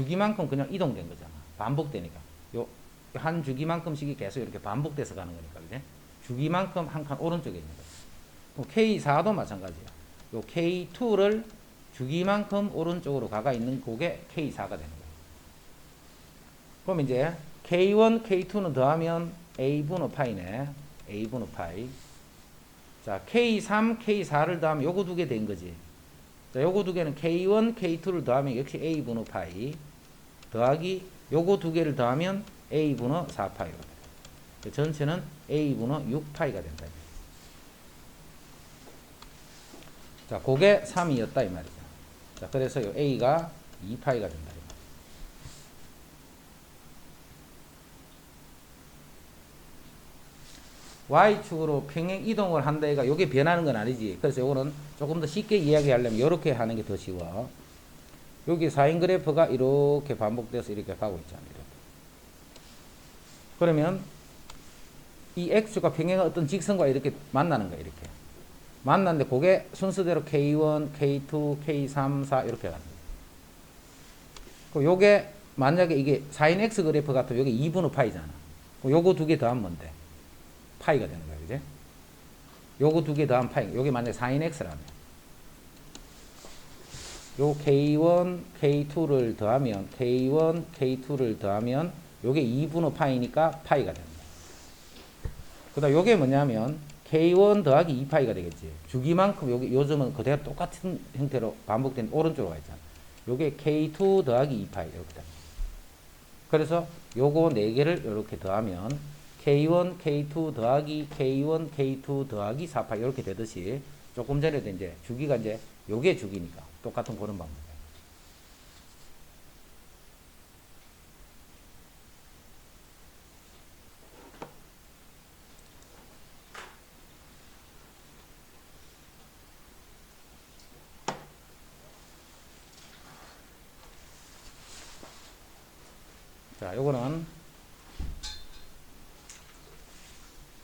주기만큼 그냥 이동된 거잖아. 반복되니까. 요 한 주기만큼씩이 계속 이렇게 반복돼서 가는 거니까. 그지? 주기만큼 한 칸 오른쪽에 있는 거야. K4도 마찬가지야. 요 K2를 주기만큼 오른쪽으로 가가 있는 그게 K4가 되는 거야. 그럼 이제 K1, K2는 더하면 A분의 파이네. A분의 파이. 자, K3, K4를 더하면 요거 두 개 된 거지. 자, 요거 두 개는 K1, K2를 더하면 역시 A분의 파이. 더하기 요거 두 개를 더하면 A분의 4파이가 돼. 전체는 A분의 6파이가 된다. 자, 그게 3이었다 이 말이죠. 자, 그래서 요 A가 2파이가 된다. Y축으로 평행 이동을 한다 해가 요게 변하는 건 아니지. 그래서 요거는 조금 더 쉽게 이야기하려면 요렇게 하는 게 더 쉬워. 여기 사인 그래프가 이렇게 반복돼서 이렇게 가고 있잖아요. 이렇게. 그러면 이 X축과 평행한 어떤 직선과 이렇게 만나는 거야. 이렇게. 만났는데 그게 순서대로 K1, K2, K3, 4 이렇게 가는 거야. 그럼 요게 만약에 이게 사인 X 그래프 같으면 요게 2분의 파이잖아. 요거 두 개 더하면 뭔데? 파이가 되는 거야, 그지? 요거 두 개 더하면 파이. 요게 만약에 sin x라면. 요 K1, K2를 더하면, K1, K2를 더하면, 요게 2분의 파이니까 파이가 됩니다. 그 다음 요게 뭐냐면, K1 더하기 2파이가 되겠지. 주기만큼 요게 요즘은 그대로 똑같은 형태로 반복된 오른쪽으로 가 있잖아. 요게 K2 더하기 2파이. 이렇게 됩니다. 그래서 요거 4개를 이렇게 더하면, K1, K2 더하기 K1, K2 더하기 4파 이렇게 되듯이 조금 전에도 이제 주기가 이제 요게 주기니까 똑같은 그런 방법이에요. '자, 요거는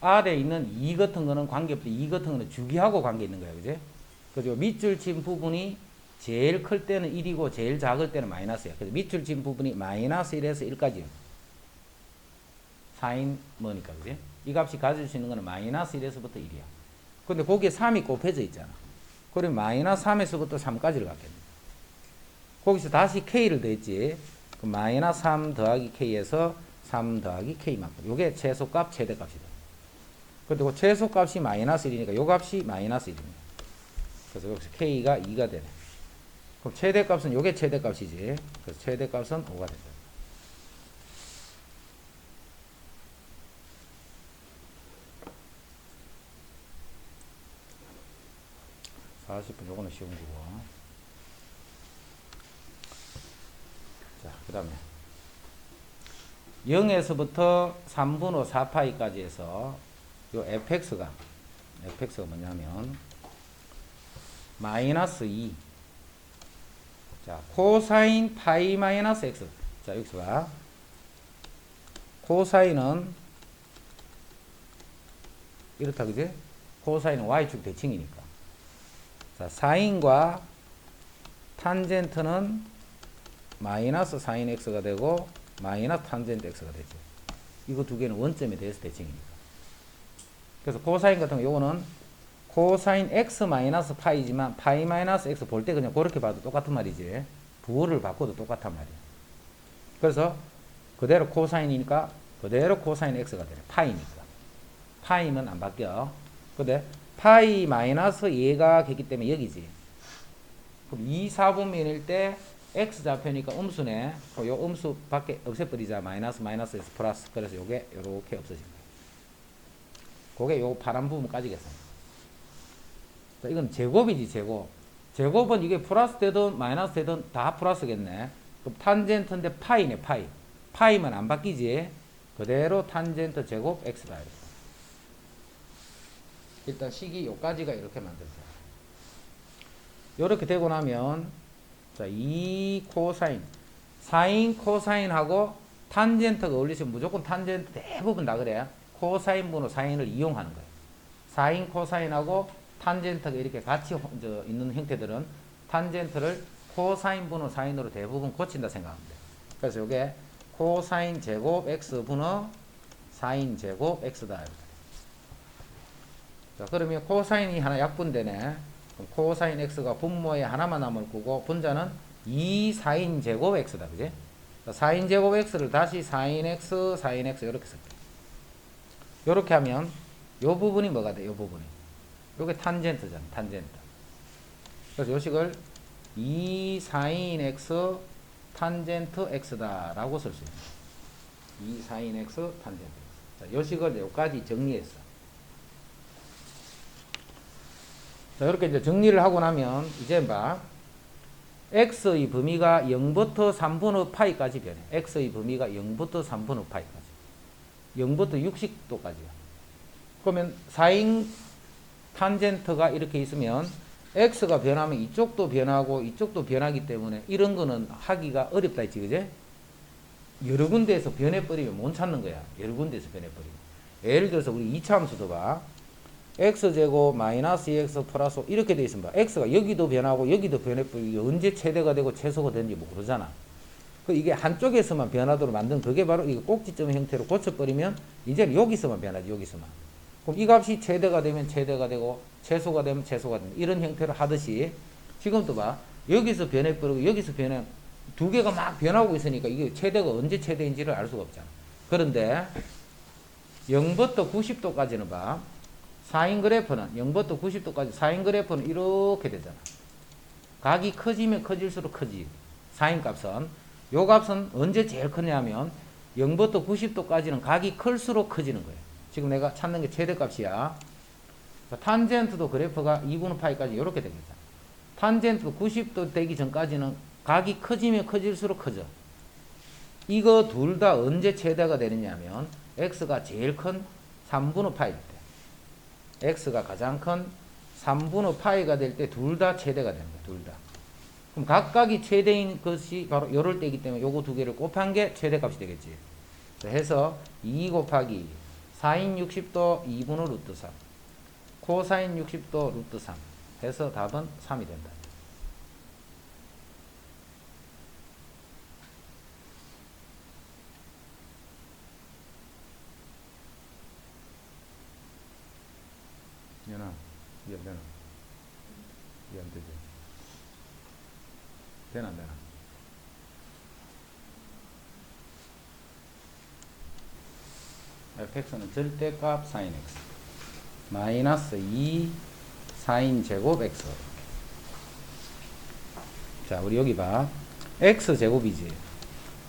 R에 있는 2 같은 거는 관계없이 2 같은 거는 주기하고 관계 있는 거야. 그지? 그죠? 밑줄 친 부분이 제일 클 때는 1이고 제일 작을 때는 마이너스야. 그래서 밑줄 친 부분이 마이너스 1에서 1까지요. 사인 뭐니까, 그지? 이 값이 가질 수 있는 거는 마이너스 1에서부터 1이야. 근데 거기에 3이 곱해져 있잖아. 그러면 마이너스 3에서부터 3까지를 갖겠네. 거기서 다시 K를 더했지. 그럼 마이너스 3 더하기 K에서 3 더하기 K만큼. 요게 최소값, 최대값이다. 근데 그 최소값이 마이너스 1이니까 요 값이 마이너스 1입니다. 그래서 여기서 K가 2가 되네. 그럼 최대값은 요게 최대값이지. 그래서 최대값은 5가 된다. 40분 요거는 쉬운 거고. 자, 그 다음에 0에서부터 3분의 4파이까지 해서 요 fx가 뭐냐면 마이너스 2. 자, 코사인 파이 마이너스 x. 자, 여기서 봐. 코사인은 이렇다, 그지? 코사인은 y축 대칭이니까. 자, 사인과 탄젠트는 마이너스 사인 x가 되고 마이너스 탄젠트 x가 되죠. 이거 두 개는 원점에 대해서 대칭이니까. 그래서 코사인 같은 경우 요거는 코사인 x 마이너스 파이지만 파이 마이너스 x 볼 때 그냥 그렇게 봐도 똑같은 말이지. 부호를 바꿔도 똑같단 말이야. 그래서 그대로 코사인이니까 그대로 코사인 x가 되네. 파이니까. 파이면 안 바뀌어. 근데 파이 마이너스 얘가 있기 때문에 여기지. 그럼 2, 4분면일 때 x 좌표니까 음수네. 요 음수 밖에 없애버리자. 마이너스에서 플러스. 그래서 요게 요렇게 없어집니다. 그게 요 파란 부분까지겠습니다. 자, 이건 제곱이지, 제곱. 제곱은 이게 플러스 되든 마이너스 되든 다 플러스겠네. 그럼 탄젠트인데 파이네, 파이. 파이면 안 바뀌지. 그대로 탄젠트 제곱 x다. 이렇게. 일단 식이 요까지가 이렇게 만들어져요. 요렇게 되고 나면, 자, 이 코사인, 사인 코사인하고 탄젠트가 어울리시면 무조건 탄젠트 대부분 다 그래. 코사인 분의 사인을 이용하는 거예요. 사인 코사인하고 탄젠트가 이렇게 같이 있는 형태들은 탄젠트를 코사인 분의 사인으로 대부분 고친다 생각하면 돼요. 그래서 요게 코사인 제곱 x 분의 사인 제곱 x다. 자, 그러면 코사인이 하나 약분되네. 그럼 코사인 x가 분모에 하나만 남을 거고 분자는 2 사인 제곱 x다. 그지? 사인 제곱 x를 다시 사인 x, 사인 x 이렇게 쓸게. 이렇게 하면 요 부분이 뭐가 돼? 요 부분이. 요게 탄젠트잖아. 탄젠트. 그래서 요식을 2 사인 x 탄젠트 x다 라고 쓸 수 있습니다. 2 사인 x 탄젠트 x. 자, 요식을 여기까지 정리했어. 자, 이렇게 이제 정리를 하고 나면 이제 봐. x의 범위가 0부터 3분의 파이까지 변해. x의 범위가 0부터 3분의 파이까지. 0부터 60도까지야. 그러면 사인 탄젠트가 이렇게 있으면 x가 변하면 이쪽도 변하고 이쪽도 변하기 때문에 이런 거는 하기가 어렵다 했지, 그제? 여러 군데에서 변해버리면 못 찾는 거야. 여러 군데에서 변해버리면. 예를 들어서 우리 2차 함수도 봐. x제곱 마이너스 2x 플러스 5 이렇게 돼 있으면 봐. x가 여기도 변하고 여기도 변해버리고 언제 최대가 되고 최소가 되는지 모르잖아. 그 이게 한쪽에서만 변하도록 만든 그게 바로 이거 꼭지점 형태로 고쳐버리면 이제는 여기서만 변하지. 여기서만. 그럼 이 값이 최대가 되면 최대가 되고 최소가 되면 최소가 된다. 이런 형태로 하듯이 지금도 봐. 여기서 변해버리고 여기서 변해 두 개가 막 변하고 있으니까 이게 최대가 언제 최대인지를 알 수가 없잖아. 그런데 0부터 90도까지는 봐. 사인 그래프는 0부터 90도까지 사인 그래프는 이렇게 되잖아. 각이 커지면 커질수록 커지. 사인 값은 요 값은 언제 제일 크냐면 0부터 90도까지는 각이 클수록 커지는 거예요. 지금 내가 찾는 게 최대값이야. 탄젠트도 그래프가 2분의 파이까지 이렇게 되겠다. 탄젠트도 90도 되기 전까지는 각이 커지면 커질수록 커져. 이거 둘 다 언제 최대가 되느냐면 x가 제일 큰 3분의 파일 때. x가 가장 큰 3분의 파이가 될 때 둘 다 최대가 됩니다. 둘 다. 그럼 각각이 최대인 것이 바로 요럴 때이기 때문에 요거 두 개를 곱한 게 최대값이 되겠지. 해서 2 곱하기 사인 60도 2분의 루트 3 코사인 60도 루트 3 해서 답은 3이 된다. 연아, 이게 안 되나? 이게 안 되지. 되나 안 되나? fx는 절대값 sin x 마이너스 2 사인 제곱 x. 자, 우리 여기 봐. x 제곱이지.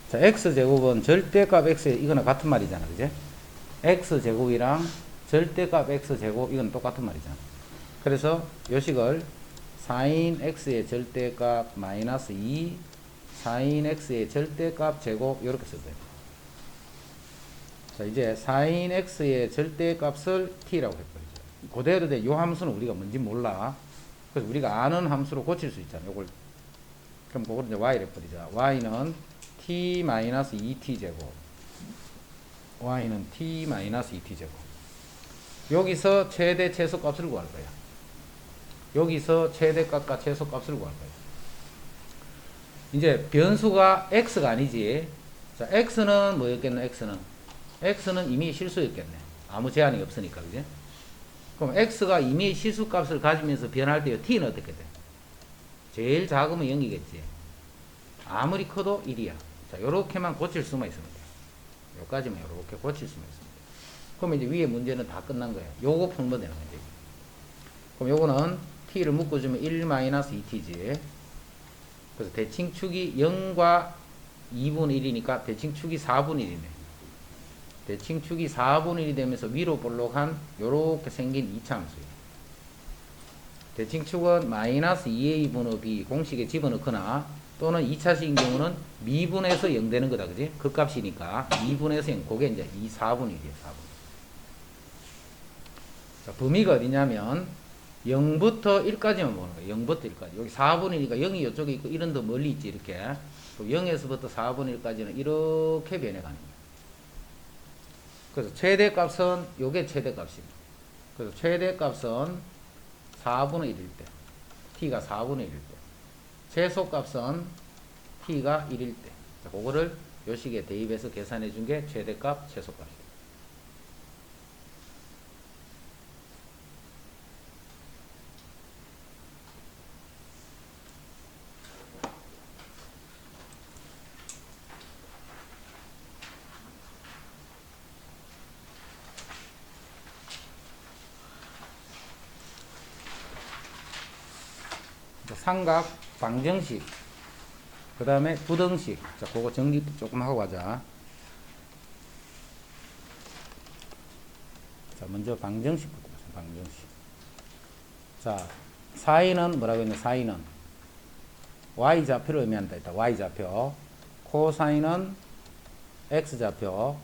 자, x 제곱은 절대값 x 이거는 같은 말이잖아, 그제? x 제곱이랑 절대값 x 제곱 이건 똑같은 말이잖아. 그래서 요식을 sin x의 절대값 마이너스 2 sin x의 절대값 제곱 이렇게 써도 돼. 자, 이제 sin x의 절대값을 t라고 해버리죠. 그대로 돼. 요 함수는 우리가 뭔지 몰라. 그래서 우리가 아는 함수로 고칠 수 있잖아. 요걸 그럼 그걸 이제 y를 해버리자. y는 t-2t 제곱. y는 t-2t 제곱. 여기서 최대 최소값을 구할 거야. 여기서 최대값과 최소값을 구할 거야. 이제 변수가 x가 아니지. 자, x는 뭐였겠노? x는 이미 실수였겠네. 아무 제한이 없으니까, 그지? 그럼 x가 이미 실수값을 가지면서 변할 때 t는 어떻게 돼? 제일 작으면 0이겠지. 아무리 커도 1이야. 자, 요렇게만 고칠 수만 있으면 돼. 요까지만 요렇게 고칠 수만 있으면 돼. 그럼 이제 위에 문제는 다 끝난 거야. 요거 풀면 되는 거지. 그럼 요거는 t를 묶어주면 1-2t지. 그래서 대칭축이 0과 2분의 1이니까 대칭축이 4분의 1이네. 대칭축이 4분의 1이 되면서 위로 볼록한 요렇게 생긴 2차 함수예요. 대칭축은 마이너스 2a 분의 b 공식에 집어넣거나 또는 2차식인 경우는 미분에서 0 되는 거다, 그지? 그 값이니까 2분에서 0, 그게 이제 4분의 1이에요, 4분. 자, 범위가 어디냐면 0부터 1까지만 보는 거예요. 0부터 1까지. 여기 4분의 1이니까 0이 이쪽에 있고 1은 더 멀리 있지, 이렇게. 0에서부터 4분의 1까지는 이렇게 변해가는 거예요. 그래서 최대값은 요게 최대값입니다. 그래서 최대값은 4분의 1일 때, t가 4분의 1일 때, 최소값은 t가 1일 때, 자, 그거를 요 식에 대입해서 계산해 준 게 최대값, 최소값이다. 삼각, 방정식, 그 다음에 부등식. 자, 그거 정리 조금 하고 가자. 자, 먼저 방정식부터 보자. 방정식. 자, 사인은 뭐라고 했냐? 사인은 y좌표를 의미한다. 일단 y좌표. 코사인은 x좌표.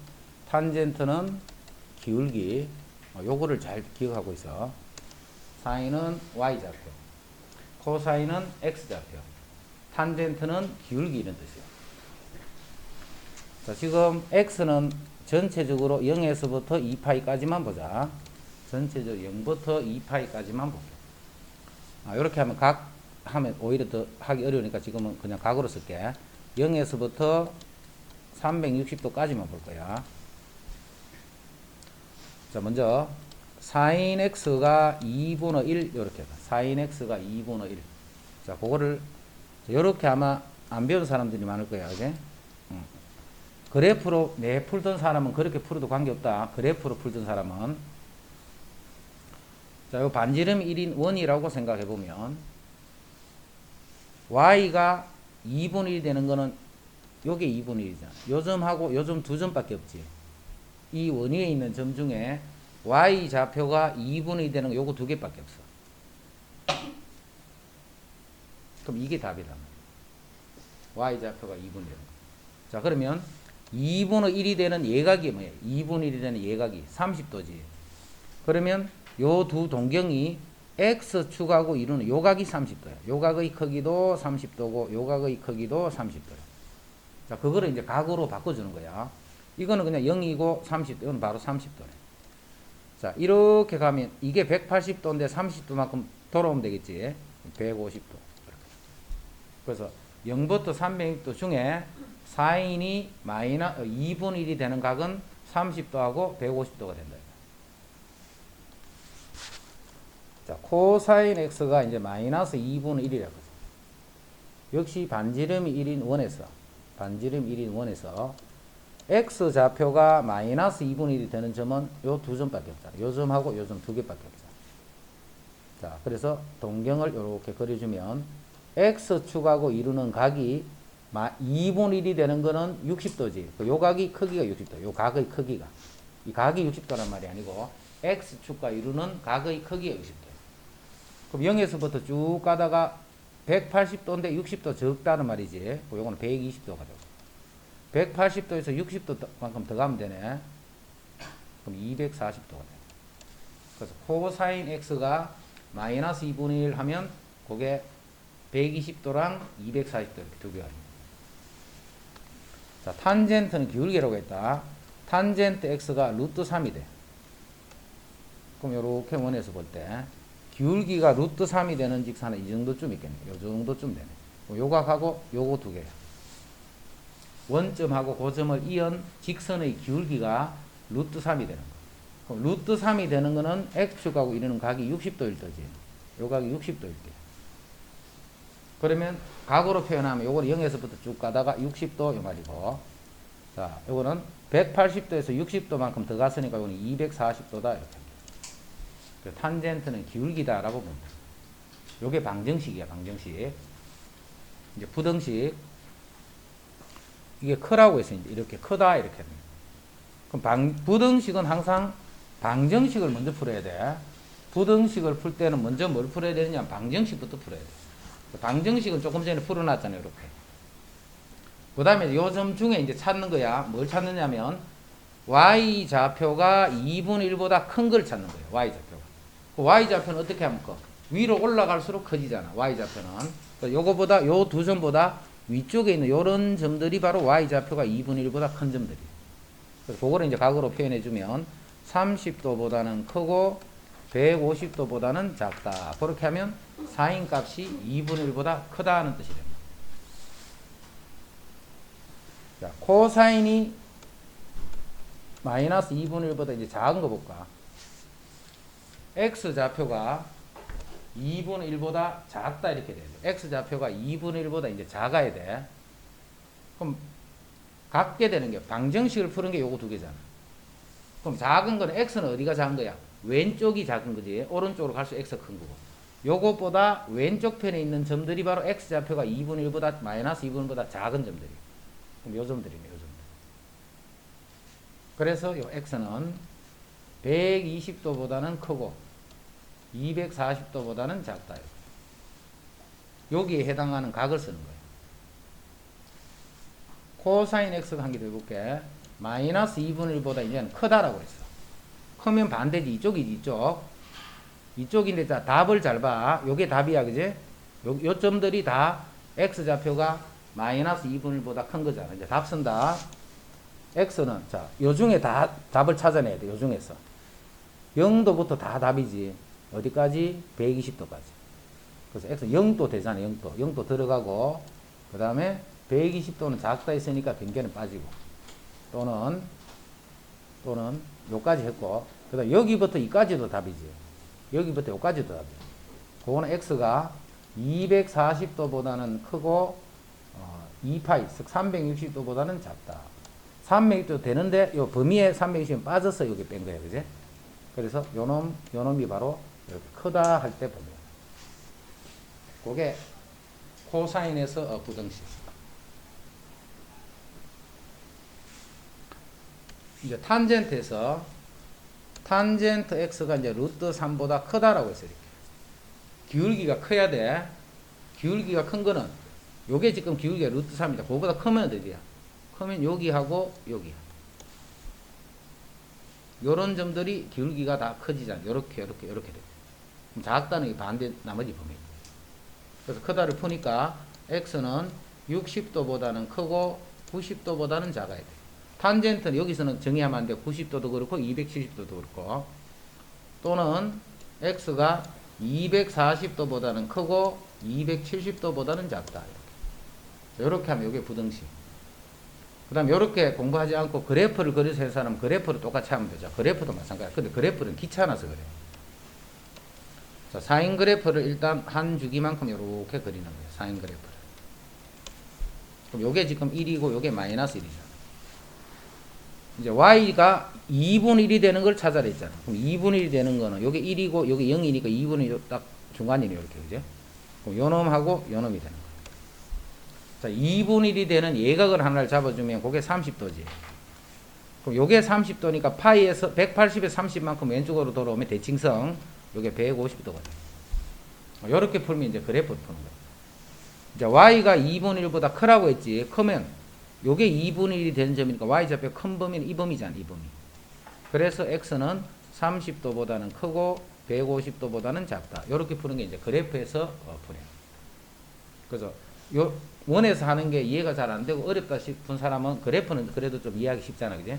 탄젠트는 기울기. 요거를 잘 기억하고 있어. 사인은 y좌표. 코사인은 x좌표, 탄젠트는 기울기 이런 뜻이에요. 자, 지금 x는 전체적으로 0에서부터 2파이까지만 보자. 전체적으로 0부터 2파이까지만 볼게. 이렇게 하면 각 하면 오히려 더 하기 어려우니까 지금은 그냥 각으로 쓸게. 0에서부터 360도까지만 볼 거야. 자, 먼저 sin x가 2분의 1 이렇게 sin x가 2분의 1. 자, 그거를 이렇게 아마 안 배운 사람들이 많을 거야. 그지? 그래프로 내 풀던 사람은 그렇게 풀어도 관계없다. 그래프로 풀던 사람은 자, 요 반지름 1인 원이라고 생각해 보면 y가 2분의 1이 되는 거는 요게 2분의 1이잖아. 요 점하고 요 점 두 점밖에 없지. 이 원 위에 있는 점 중에 y 좌표가 2분의 1 되는 거 요거 두 개밖에 없어. 그럼 이게 답이다. y 좌표가 2분의 1. 자, 그러면 2분의 1이 되는 예각이 뭐예요? 2분의 1이 되는 예각이 30도지. 그러면 요 두 동경이 x축하고 이루는 요 각이 30도야. 요 각의 크기도 30도고 요 각의 크기도 30도야. 자, 그거를 이제 각으로 바꿔주는 거야. 이거는 그냥 0이고 30도, 이건 바로 30도네. 자, 이렇게 가면 이게 180도인데 30도만큼 돌아오면 되겠지. 150도. 그래서 0부터 300도 중에 사인이 마이너스 2분의 1이 되는 각은 30도하고 150도가 된다. 자, 코사인 x가 이제 마이너스 2분의 1이라고. 역시 반지름이 1인 원에서 반지름 1인 원에서 x 좌표가 마이너스 2분의 1이 되는 점은 요 두 점밖에 없잖아. 요 점하고 요 점 두 개밖에 없잖아. 자, 그래서 동경을 이렇게 그려주면 x축하고 이루는 각이 2분의 1이 되는 거는 60도지. 요 각이 크기가 60도. 요 각의 크기가. 이 각이 60도란 말이 아니고 x축과 이루는 각의 크기가 60도. 그럼 0에서부터 쭉 가다가 180도인데 60도 적다는 말이지. 요거는 120도가 되고. 180도에서 60도만큼 더 가면 되네. 그럼 240도가 돼. 그래서 코사인 x가 마이너스 2분의 1 하면 그게 120도랑 240도 이렇게 두 개가 됩니다. 자, 탄젠트는 기울기라고 했다. 탄젠트 x가 루트 3이 돼. 그럼 요렇게 원에서 볼 때 기울기가 루트 3이 되는 직선은 이 정도쯤 있겠네. 요 정도쯤 되네. 요 각하고 요거 두 개야. 원점하고 고점을 이은 직선의 기울기가 루트 3이 되는 거. 그럼 루트 3이 되는 거는 x축하고 이루는 각이 60도일 때지. 요 각이 60도일 때. 그러면 각으로 표현하면 요거는 0에서부터 쭉 가다가 60도 요 말이고. 자, 요거는 180도에서 60도만큼 더 갔으니까 요거는 240도다 이렇게. 탄젠트는 기울기다라고 봅니다. 요게 방정식이야, 방정식. 이제 부등식. 이게 크라고 해서 이렇게 크다 이렇게 합니다. 그럼 부등식은 항상 방정식을 먼저 풀어야 돼. 부등식을 풀 때는 먼저 뭘 풀어야 되느냐? 방정식부터 풀어야 돼. 방정식은 조금 전에 풀어놨잖아요, 이렇게. 그 다음에 요 점 중에 이제 찾는 거야. 뭘 찾느냐면 y 좌표가 2분의 1보다 큰 걸 찾는 거예요. y 좌표가. 그 y 좌표는 어떻게 하면 커? 위로 올라갈수록 커지잖아. y 좌표는. 요거보다 요 두 점보다 위쪽에 있는 요런 점들이 바로 y좌표가 2분의 1보다 큰 점들이에요. 그래서 그거를 이제 각으로 표현해주면 30도보다는 크고 150도보다는 작다. 그렇게 하면 사인 값이 2분의 1보다 크다는 뜻이 됩니다. 자, 코사인이 마이너스 2분의 1보다 이제 작은 거 볼까? x 좌표가 2분의 1보다 작다 이렇게 돼야 돼. x 좌표가 2분의 1보다 이제 작아야 돼. 그럼 갖게 되는 게 방정식을 푸는 게 요거 두 개잖아. 그럼 작은 거는 x는 어디가 작은 거야? 왼쪽이 작은 거지. 오른쪽으로 갈수록 x가 큰 거고. 요것보다 왼쪽 편에 있는 점들이 바로 x 좌표가 2분의 1보다 마이너스 2분의 1보다 작은 점들이. 그럼 요 점들이네, 요 점들. 그래서 요 x는 120도보다는 크고 240도보다는 작다. 여기에 해당하는 각을 쓰는 거예요. 코사인 x가 한 개 더 해볼게. 마이너스 2분의 1보다 이제는 크다라고 했어. 크면 반대지. 이쪽이지, 이쪽. 이쪽인데, 자, 답을 잘 봐. 요게 답이야, 그지? 요 점들이 다 x 좌표가 마이너스 2분의 1보다 큰 거잖아. 이제 답 쓴다. x는, 자, 요 중에 다 답을 찾아내야 돼, 요 중에서. 0도부터 다 답이지. 어디까지? 120도까지. 그래서 x 0도 되잖아, 0도. 0도 들어가고, 그 다음에 120도는 작다 했으니까 변계는 빠지고, 또는 요까지 했고, 그 다음 여기부터 이까지도 답이지. 여기부터 요까지도 답이야. 그거는 x가 240도보다는 크고, 2파이, 즉 360도보다는 작다. 360도 되는데, 요 범위에 360은 빠져서 여기 뺀 거야, 그지? 그래서 요놈이 바로 이렇게 크다 할 때 보면. 그게 코사인에서 부등식. 이제 탄젠트에서 탄젠트 x가 이제 루트 3보다 크다라고 했어요. 이렇게. 기울기가 커야 돼. 기울기가 큰 거는 요게 지금 기울기가 루트 3이다. 그거보다 크면 어디야? 크면 여기하고 여기. 요런 점들이 기울기가 다 커지잖아. 요렇게 돼. 그럼 작다는 게 반대 나머지 범위. 그래서 크다를 푸니까 x는 60도보다는 크고 90도보다는 작아야 돼. 탄젠트는 여기서는 정의하면 안 돼. 90도도 그렇고 270도도 그렇고, 또는 x가 240도보다는 크고 270도보다는 작다. 이렇게 하면 이게 부등식. 그 다음 이렇게 공부하지 않고 그래프를 그려서 할 사람은 그래프를 똑같이 하면 되죠. 그래프도 마찬가지야. 근데 그래프는 귀찮아서 그래. 자, 사인 그래프를 일단 한 주기만큼 이렇게 그리는 거예요. 사인 그래프를. 그럼 요게 지금 1이고 요게 마이너스 1이잖아. 이제 y가 2분의 1이 되는 걸 찾아라 했잖아. 그럼 2분의 1이 되는 거는 요게 1이고 요게 0이니까 2분의 1이 딱 중간이네. 이렇게. 그죠? 그럼 요놈하고 요놈이 되는 거야. 자, 2분의 1이 되는 예각을 하나를 잡아주면 그게 30도지. 그럼 요게 30도니까 파이에서 180에 30만큼 왼쪽으로 돌아오면 대칭성 요게 150도가 돼. 요렇게 풀면 이제 그래프를 푸는 거야. 이제 y가 2분의 1보다 크라고 했지. 크면 요게 2분의 1이 되는 점이니까 y좌표 큰 범위는 이 범위잖아. 이 범위. 그래서 x는 30도보다는 크고 150도보다는 작다. 요렇게 푸는 게 이제 그래프에서 풀려. 그래서 요 원에서 하는 게 이해가 잘 안 되고 어렵다 싶은 사람은 그래프는 그래도 좀 이해하기 쉽잖아. 그지?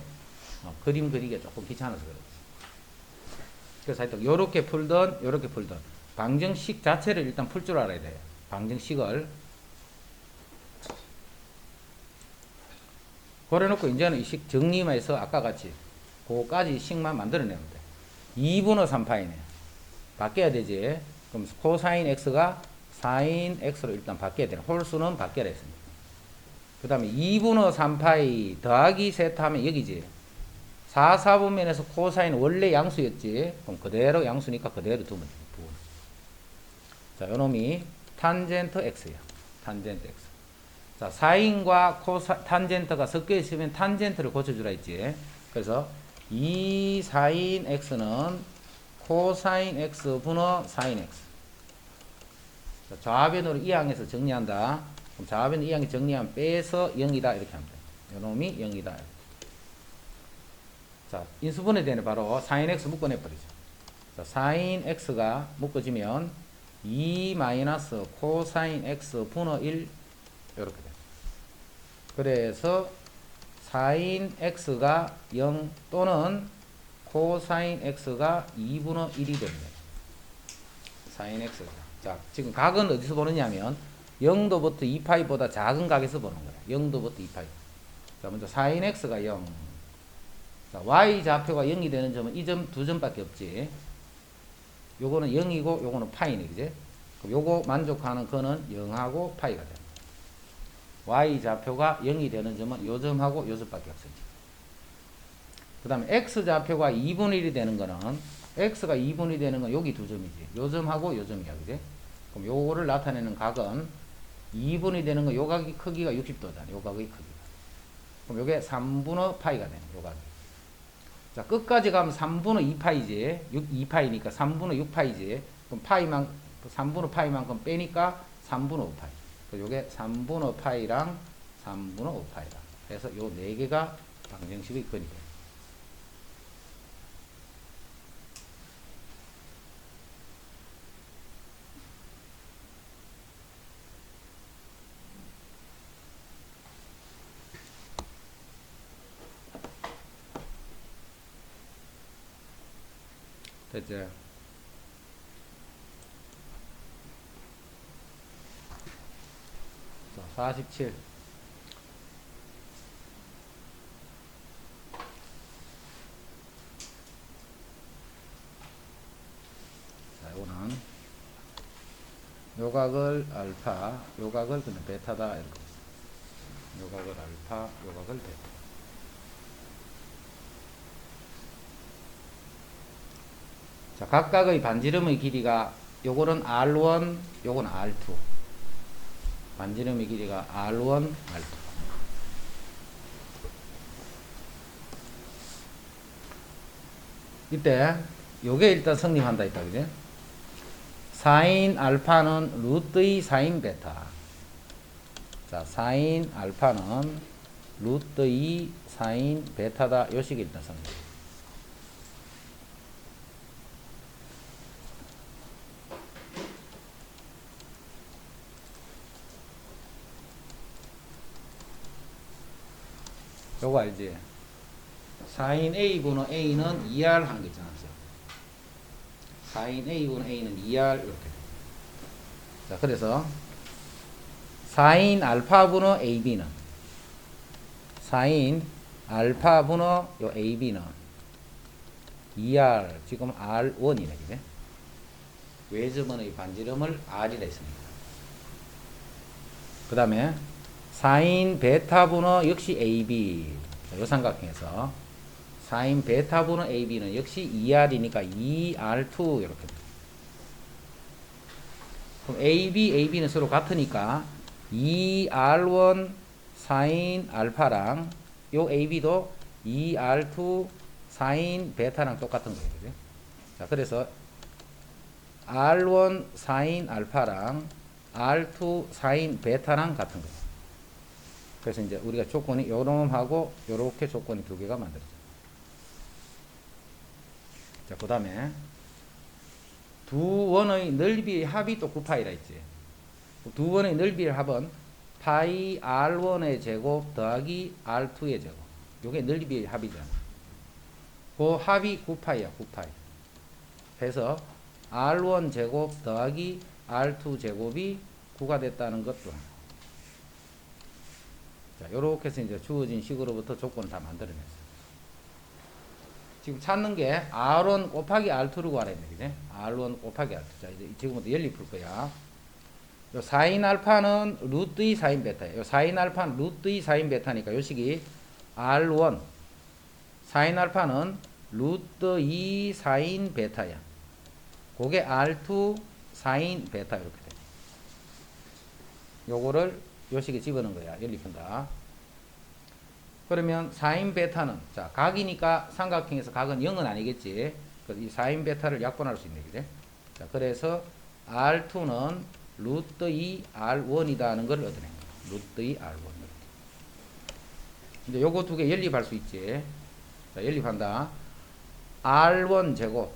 그림 그리기가 조금 귀찮아서 그래. 그래서 하여튼 요렇게 풀던 요렇게 풀던 방정식 자체를 일단 풀 줄 알아야 돼요. 방정식을. 그래놓고 이제는 이 식 정리만 해서 아까 같이 그거까지 식만 만들어내면 돼. 2분의 3파이네. 바뀌어야 되지. 그럼 코사인 x가 사인 x로 일단 바뀌어야 되는. 홀수는 바뀌어야 했습니다. 그 다음에 2분의 3파이 더하기 세타 하면 여기지. 4, 4분면에서 코사인 원래 양수였지. 그럼 그대로 양수니까 그대로 두면 돼. 자, 요놈이 탄젠트 x야. 탄젠트 x. 자, 사인과 탄젠트가 섞여 있으면 탄젠트를 고쳐주라 했지. 그래서 2 사인 x는 코사인 x 분의 사인 x. 자, 좌변으로 이항해서 정리한다. 그럼 좌변 이항에 정리하면 빼서 0이다 이렇게 하면 돼. 요놈이 0이다. 자, 인수분해 되네. 바로 사인 x 묶어내버리죠. 자, 사인 x가 묶어지면 2 마이너스 코사인 x 분의 1 이렇게 돼. 그래서 사인 x가 0 또는 코사인 x가 2분의 1이 됩니다. 사인 x가. 자, 지금 각은 어디서 보느냐면 0도부터 2파이보다 작은 각에서 보는 거야. 0도부터 2파이. 자, 먼저 4인x가 0. 자, y 좌표가 0이 되는 점은 이 점 두 점밖에 없지. 요거는 0이고 요거는 파이네, 그지? 그럼 요거 만족하는 거는 0하고 파이가 돼. y 좌표가 0이 되는 점은 요 점하고 요 점밖에 없어요. 그 다음에 x 좌표가 2분의 1이 되는 거는 x가 2분의 1이 되는 건 여기 두 점이지. 요 점하고 요 점이야, 그지? 그럼 요거를 나타내는 각은 2분의 되는 거 요 각이 크기가 60도잖아. 요 각의 크기가. 그럼 요게 3분의 파이가 되네, 요 각이. 자, 끝까지 가면 3분의 2파이지. 2파이니까 3분의 6파이지. 그럼 파이만, 3분의 파이만큼 빼니까 3분의 5파이. 그래서 요게 3분의 파이랑 3분의 5파이라. 그래서 요 네 개가 방정식의 근이에요. 됐죠? 자, 47. 자, 이거는 요각을 알파, 요각을 그냥 베타다 이렇게. 요각을 알파, 요각을 베타. 자, 각각의 반지름의 길이가 요거는 R1, 요거는 R2. 반지름의 길이가 R1, R2. 이때 요게 일단 성립한다 했다, 그지? 사인 알파는 루트의 사인 베타. 자, 사인 알파는 루트의 사인 베타다. 요 식이 일단 성립. 요거 알지? 사인 A분의 A는 2R 하는 게 있잖아. 사인 A분의 A는 2R 이렇게 돼. 자, 그래서 사인 알파분의 AB는 사인 알파분의 요 AB는 2R 지금 R1이네, 그래? 외접원의 반지름을 R이라 했습니다. 그 다음에 사인 베타분의 역시 AB. 요 삼각형에서 사인 베타분의 AB는 역시 2R이니까 2R2 이렇게 돼. 그럼 AB, AB는 서로 같으니까 2R1 사인 알파랑 요 AB도 2R2 사인 베타랑 똑같은 거예요. 그죠? 자, 그래서 R1 사인 알파랑 R2 사인 베타랑 같은 거예요. 그래서 이제 우리가 조건이 요놈하고 요렇게 조건이 두 개가 만들어져요. 자, 그 다음에 두 원의 넓이의 합이 또 9파이라 했지. 두 원의 넓이의 합은 파이 R1의 제곱 더하기 R2의 제곱. 요게 넓이의 합이잖아. 그 합이 9파이야, 9파이. 해서 R1 제곱 더하기 R2 제곱이 9가 됐다는 것도. 자, 요렇게 해서 이제 주어진 식으로부터 조건을 다 만들어냈어요. 지금 찾는 게 R1 곱하기 R2를 구하라 했네, 그지? R1 곱하기 R2. 자, 이제 지금부터 연립 풀 거야. 요 사인 알파는 루트 2 사인 베타예요. 요 사인 알파는 루트 2 사인 베타니까 요 식이 R1 사인 알파는 루트 2 사인 베타야. 그게 R2 사인 베타 이렇게 돼. 요거를 요 식에 집어넣은 거야. 연립한다. 그러면 사인 베타는 자, 각이니까 삼각형에서 각은 0은 아니겠지. 그래서 이 사인 베타를 약분할 수 있네, 그래? 자, 그래서 R2는 루트 2 R1이다 하는 걸 얻어낸 거야. 루트 2 R1. 이제 요거 두 개 연립할 수 있지. 자, 연립한다. R1 제곱.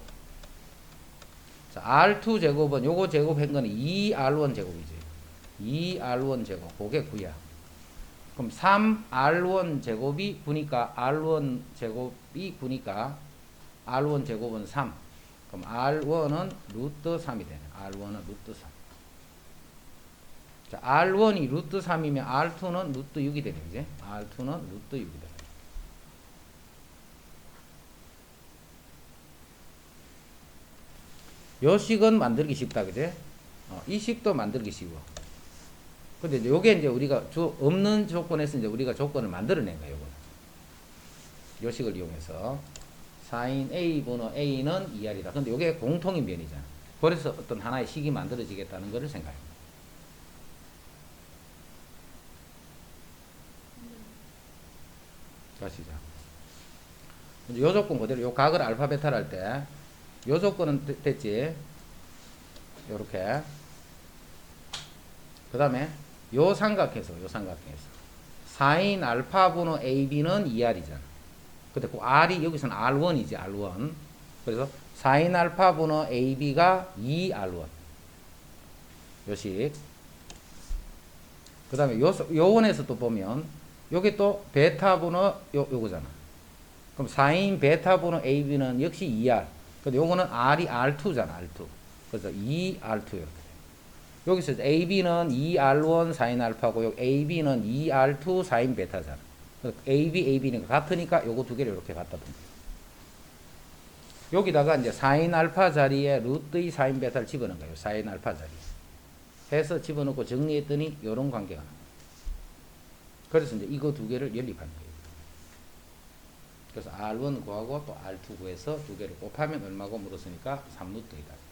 자, R2 제곱은 요거 제곱한 거는 2R1 제곱이지. 2R1 제곱. 그게 9야. 그럼 3R1 제곱이 9니까 R1 제곱이 9니까 R1 제곱은 3. 그럼 R1은 루트 3이 되네. R1은 루트 3. 자, R1이 루트 3이면 R2는 루트 6이 되네, 그지? R2는 루트 6이 되네. 요 식은 만들기 쉽다, 그지? 이 식도 만들기 쉬워. 근데 이제 요게 이제 우리가 없는 조건에서 이제 우리가 조건을 만들어낸 거예요, 요거는. 요 식을 이용해서. sin A 분의 A는 2R이다. 근데 요게 공통인 변이잖아. 그래서 어떤 하나의 식이 만들어지겠다는 것을 생각합니다. 다시자. 요 조건 그대로 요 각을 알파 베타를 할 때 요 조건은 됐지. 요렇게. 그 다음에 요 삼각형에서 sin 알파 분의 AB는 2R이잖아. 근데 그 R이 여기서는 R1이지, R1. 그래서 sin 알파 분의 AB가 2R1. 요식. 그 다음에 요 원에서 또 보면 요게 또 베타 분의 요거잖아. 그럼 sin 베타 분의 AB는 역시 2R. 근데 요거는 R이 R2잖아, R2. 그래서 2R2 이렇게 돼. 여기서 AB는 2R1 sin 알파고 여기 AB는 2R2 sin 베타잖아. AB는 같으니까 요거 두 개를 이렇게 갖다 보면 돼요. 여기다가 이제 sin 알파 자리에 루트 2 sin 베타를 집어넣은 거예요. sin 알파 자리에. 해서 집어넣고 정리했더니 요런 관계가 나와요. 그래서 이제 이거 두 개를 연립하는 거예요. 그래서 R1 구하고 또 R2 구해서 두 개를 곱하면 얼마고 물었으니까 3루트이다.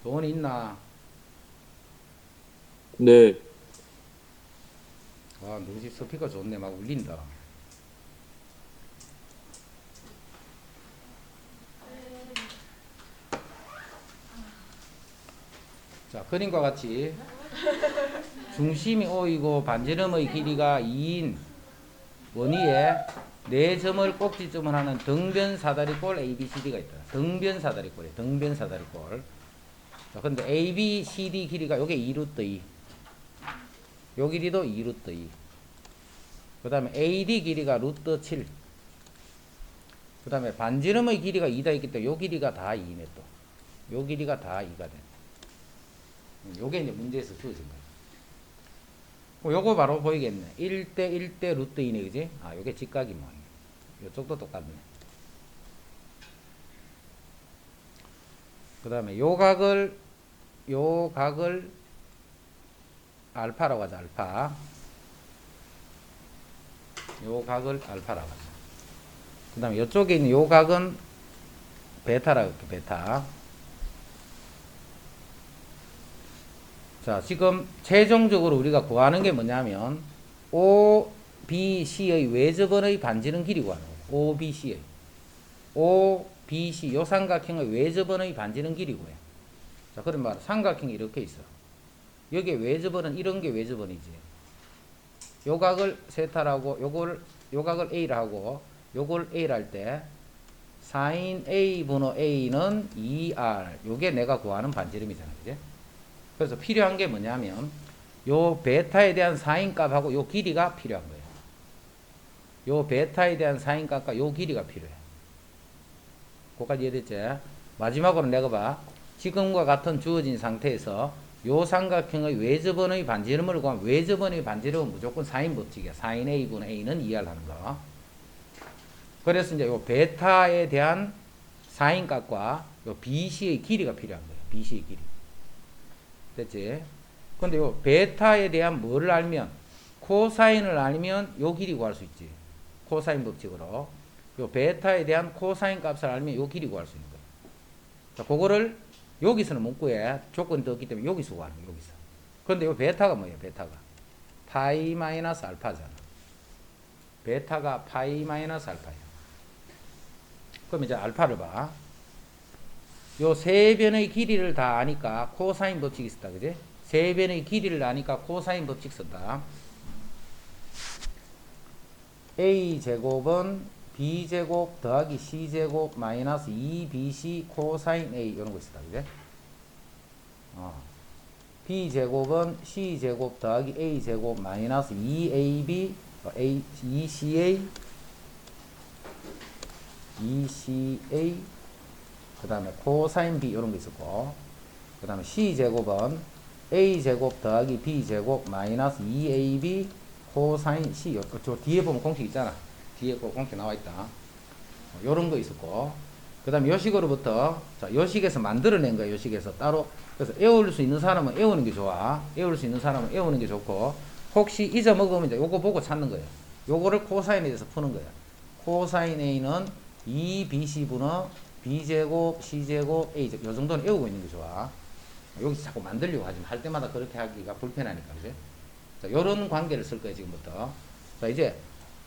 돈 있나? 네. 와, 너희 집 스피커 좋네. 막 울린다. 자, 그림과 같이 중심이 O이고 반지름의 길이가 2인 원위에 4점을 꼭지점을 하는 등변사다리꼴 ABCD가 있다. 등변사다리꼴이에요. 등변사다리꼴. 자, 근데 ABCD 길이가 요게 2루트 2. 요 길이도 2루트 2. 그 다음에 AD 길이가 루트 7. 그 다음에 반지름의 길이가 2다 있기 때문에 요 길이가 다 2네 또. 요 길이가 다 2가 돼. 요게 이제 문제에서 주어진 거예요. 요거 바로 보이겠네. 1대 1대 루트 2네, 그지? 아, 요게 직각이 모양이에요. 요쪽도 똑같네. 그 다음에 요 각을 알파라고 하자, 알파. 요 각을 알파라고 하자. 그 다음에 요쪽에 있는 요 각은 베타라고 할게, 베타. 자, 지금 최종적으로 우리가 구하는 게 뭐냐면 OBC의 외접원의 반지름 길이 구하는 거예요. OBC의 OBC 요 삼각형의 외접원의 반지름 길이 구해. 자, 그럼 말 삼각형이 이렇게 있어. 여기에 외접원은 이런 게 외접원이지. 요 각을 세타라고 요 각을 A라 하고 요걸 A라 할 때 sin A 분의 A는 2R. 요게 내가 구하는 반지름이잖아, 그지? 그래서 필요한 게 뭐냐면 요 베타에 대한 사인 값하고 요 길이가 필요한 거예요. 요 베타에 대한 사인 값과 요 길이가 필요해. 그거까지 이해됐지? 마지막으로 내가 봐. 지금과 같은 주어진 상태에서 요 삼각형의 외접원의 반지름을 구하면 외접원의 반지름은 무조건 사인 법칙이야. 사인 A분의 A는 2R 하는 거. 그래서 이제 요 베타에 대한 사인 값과 요 BC의 길이가 필요한 거예요. BC의 길이. 됐지? 근데 요 베타에 대한 뭐를 알면 코사인을 알면 요 길이 구할 수 있지. 코사인 법칙으로. 요 베타에 대한 코사인 값을 알면 요 길이 구할 수 있는 거예요. 자, 그거를 여기서는 못 구해. 조건이 더 없기 때문에 여기서 구하는 거예요. 여기서. 근데 요 베타가 뭐예요? 베타가 파이 마이너스 알파잖아. 베타가 파이 마이너스 알파야. 그럼 이제 알파를 봐. 요 세 변의 길이를 다 아니까 코사인 법칙이 있었다, 그지? 세 변의 길이를 아니까 코사인 법칙 썼다. A 제곱은 B 제곱 더하기 C 제곱 마이너스 2BC 코사인 A 이런 거 있었다, 그지? B 제곱은 C 제곱 더하기 A 제곱 마이너스 2AB ECA 그 다음에 코사인 B 이런 거 있었고, 그 다음에 C제곱은 A제곱 더하기 B제곱 마이너스 2AB 코사인 C. 저 뒤에 보면 공식 있잖아. 뒤에 그 공식 나와 있다. 요런 거 있었고, 그 다음에 요식으로부터, 자, 요식에서 만들어낸 거야. 요식에서 따로. 그래서 외울 수 있는 사람은 외우는 게 좋아. 외울 수 있는 사람은 외우는 게 좋고, 혹시 잊어먹으면 이제 요거 보고 찾는 거예요. 요거를 코사인에 대해서 푸는 거야. 코사인 A는 2BC분의 B제곱, C제곱, A제곱. 요 정도는 외우고 있는 게 좋아. 여기서 자꾸 만들려고 하지 마. 할 때마다 그렇게 하기가 불편하니까, 그지? 자, 요런 관계를 쓸 거예요, 지금부터. 자, 이제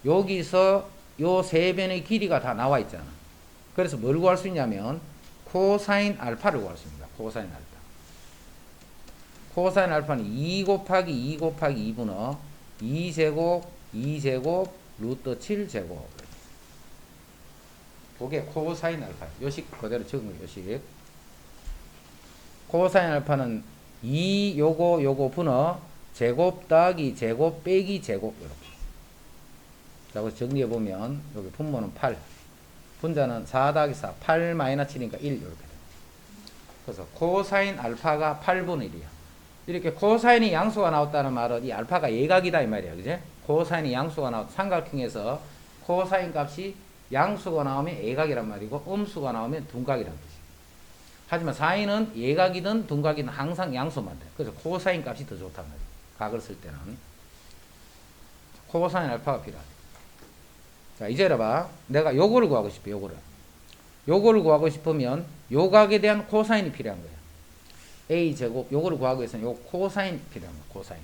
여기서 요 세 변의 길이가 다 나와 있잖아. 그래서 뭘 구할 수 있냐면 코사인 알파를 구할 수 있습니다. 코사인 알파. 코사인 알파는 2 곱하기 2 곱하기 2분의 2제곱 2제곱 루트 7제곱. 그게 코사인 알파. 요식 그대로 적은 거예요. 요식. 코사인 알파는 2 요거 분의 제곱 더하기 제곱 빼기 제곱 이렇게. 자, 그래서 정리해 보면 여기 분모는 8. 분자는 4 더하기 4, 8 마이너스 7이니까 1 이렇게 돼. 그래서 코사인 알파가 8분의 1이야. 이렇게 코사인이 양수가 나왔다는 말은 이 알파가 예각이다 이 말이야. 그제? 코사인이 양수가 나왔 삼각형에서 코사인 값이 양수가 나오면 예각이란 말이고 음수가 나오면 둔각이란 뜻이야. 하지만 사인은 예각이든 둔각이든 항상 양수만 돼. 그래서 코사인 값이 더 좋단 말이야. 각을 쓸 때는. 코사인 알파가 필요하다. 자, 이제 봐. 내가 요거를 구하고 싶어. 요거를 구하고 싶으면 요 각에 대한 코사인이 필요한 거야. A제곱 요거를 구하기 위해서는 요 코사인 필요한 거야. 코사인.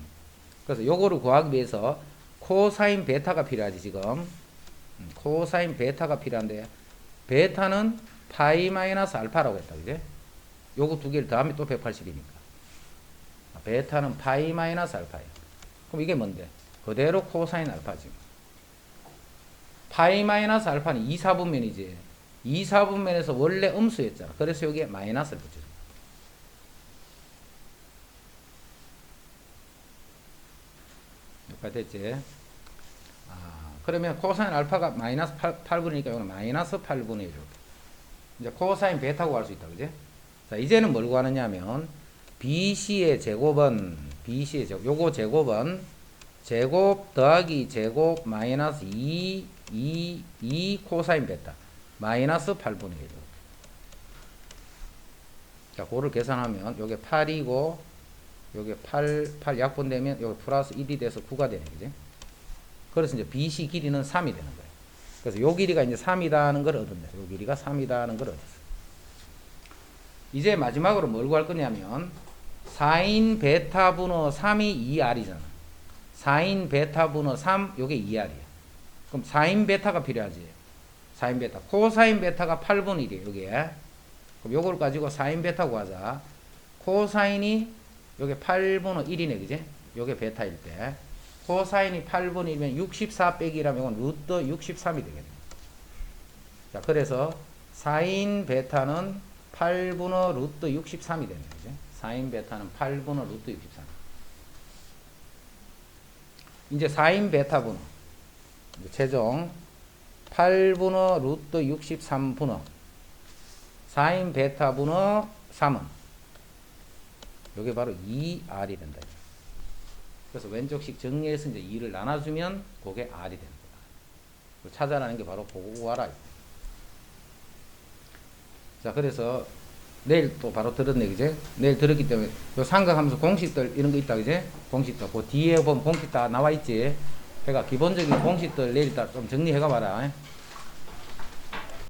그래서 요거를 구하기 위해서 코사인 베타가 필요하지 지금. 코사인 베타가 필요한데 베타는 파이 마이너스 알파라고 했다. 그제? 요거 두 개를 더하면 또 180이니까. 베타는 파이 마이너스 알파야. 그럼 이게 뭔데? 그대로 코사인 알파지. 파이 마이너스 알파는 2, 4분면이지. 2, 4분면에서 원래 음수였잖아. 그래서 여기에 마이너스를 붙여줘. 여기까지 됐지? 그러면 코사인 알파가 마이너스 8분이니까 이거는 마이너스 8분의 1 이렇게. 이제 코사인 베타 구할 수 있다. 그지? 자, 이제는 뭘 구하느냐 하면 BC의 제곱은 요거 제곱은 제곱 더하기 제곱 마이너스 2 코사인 베타 마이너스 8분의 1. 자, 그거를 계산하면 요게 8이고 요게 8 약분되면 요게 플러스 1이 돼서 9가 되네. 그지? 그래서 이제 BC 길이는 3이 되는 거예요. 그래서 요 길이가 이제 3이다는 걸 얻었네. 요 길이가 3이다는 걸 얻었어. 이제 마지막으로 뭘 구할 거냐면 사인 베타 분호 3이 2R이잖아. 사인 베타 분호 3 요게 2R이야. 그럼 사인 베타가 필요하지. 사인 베타. 코사인 베타가 8분의 1이에요. 여기에. 그럼 요걸 가지고 사인 베타 구하자. 코사인이 요게 8분의 1이네. 그지? 요게 베타일 때. 코사인이 8분의 1이면 64 빼기라면 이건 루트 63이 되겠네. 자, 그래서 사인 베타는 8분의 루트 63이 되네. 그지? 사인 베타는 8분의 루트 63. 이제 사인 베타 분호. 최종 8분의 루트 63분의 사인 베타 분의 3은 요게 바로 2R이 된다. 그래서 왼쪽식 정리해서 이제 2를 나눠주면 그게 R이 되는 거야. 찾아라는 게 바로 그거 알아. 자, 그래서 내일 또 바로 들었네, 그제? 내일 들었기 때문에 요 삼각함수 공식들 이런 거 있다, 그제? 공식들. 그 뒤에 보면 공식 다 나와 있지. 그러니까 기본적인 공식들 내일 다 좀 정리해 가 봐라.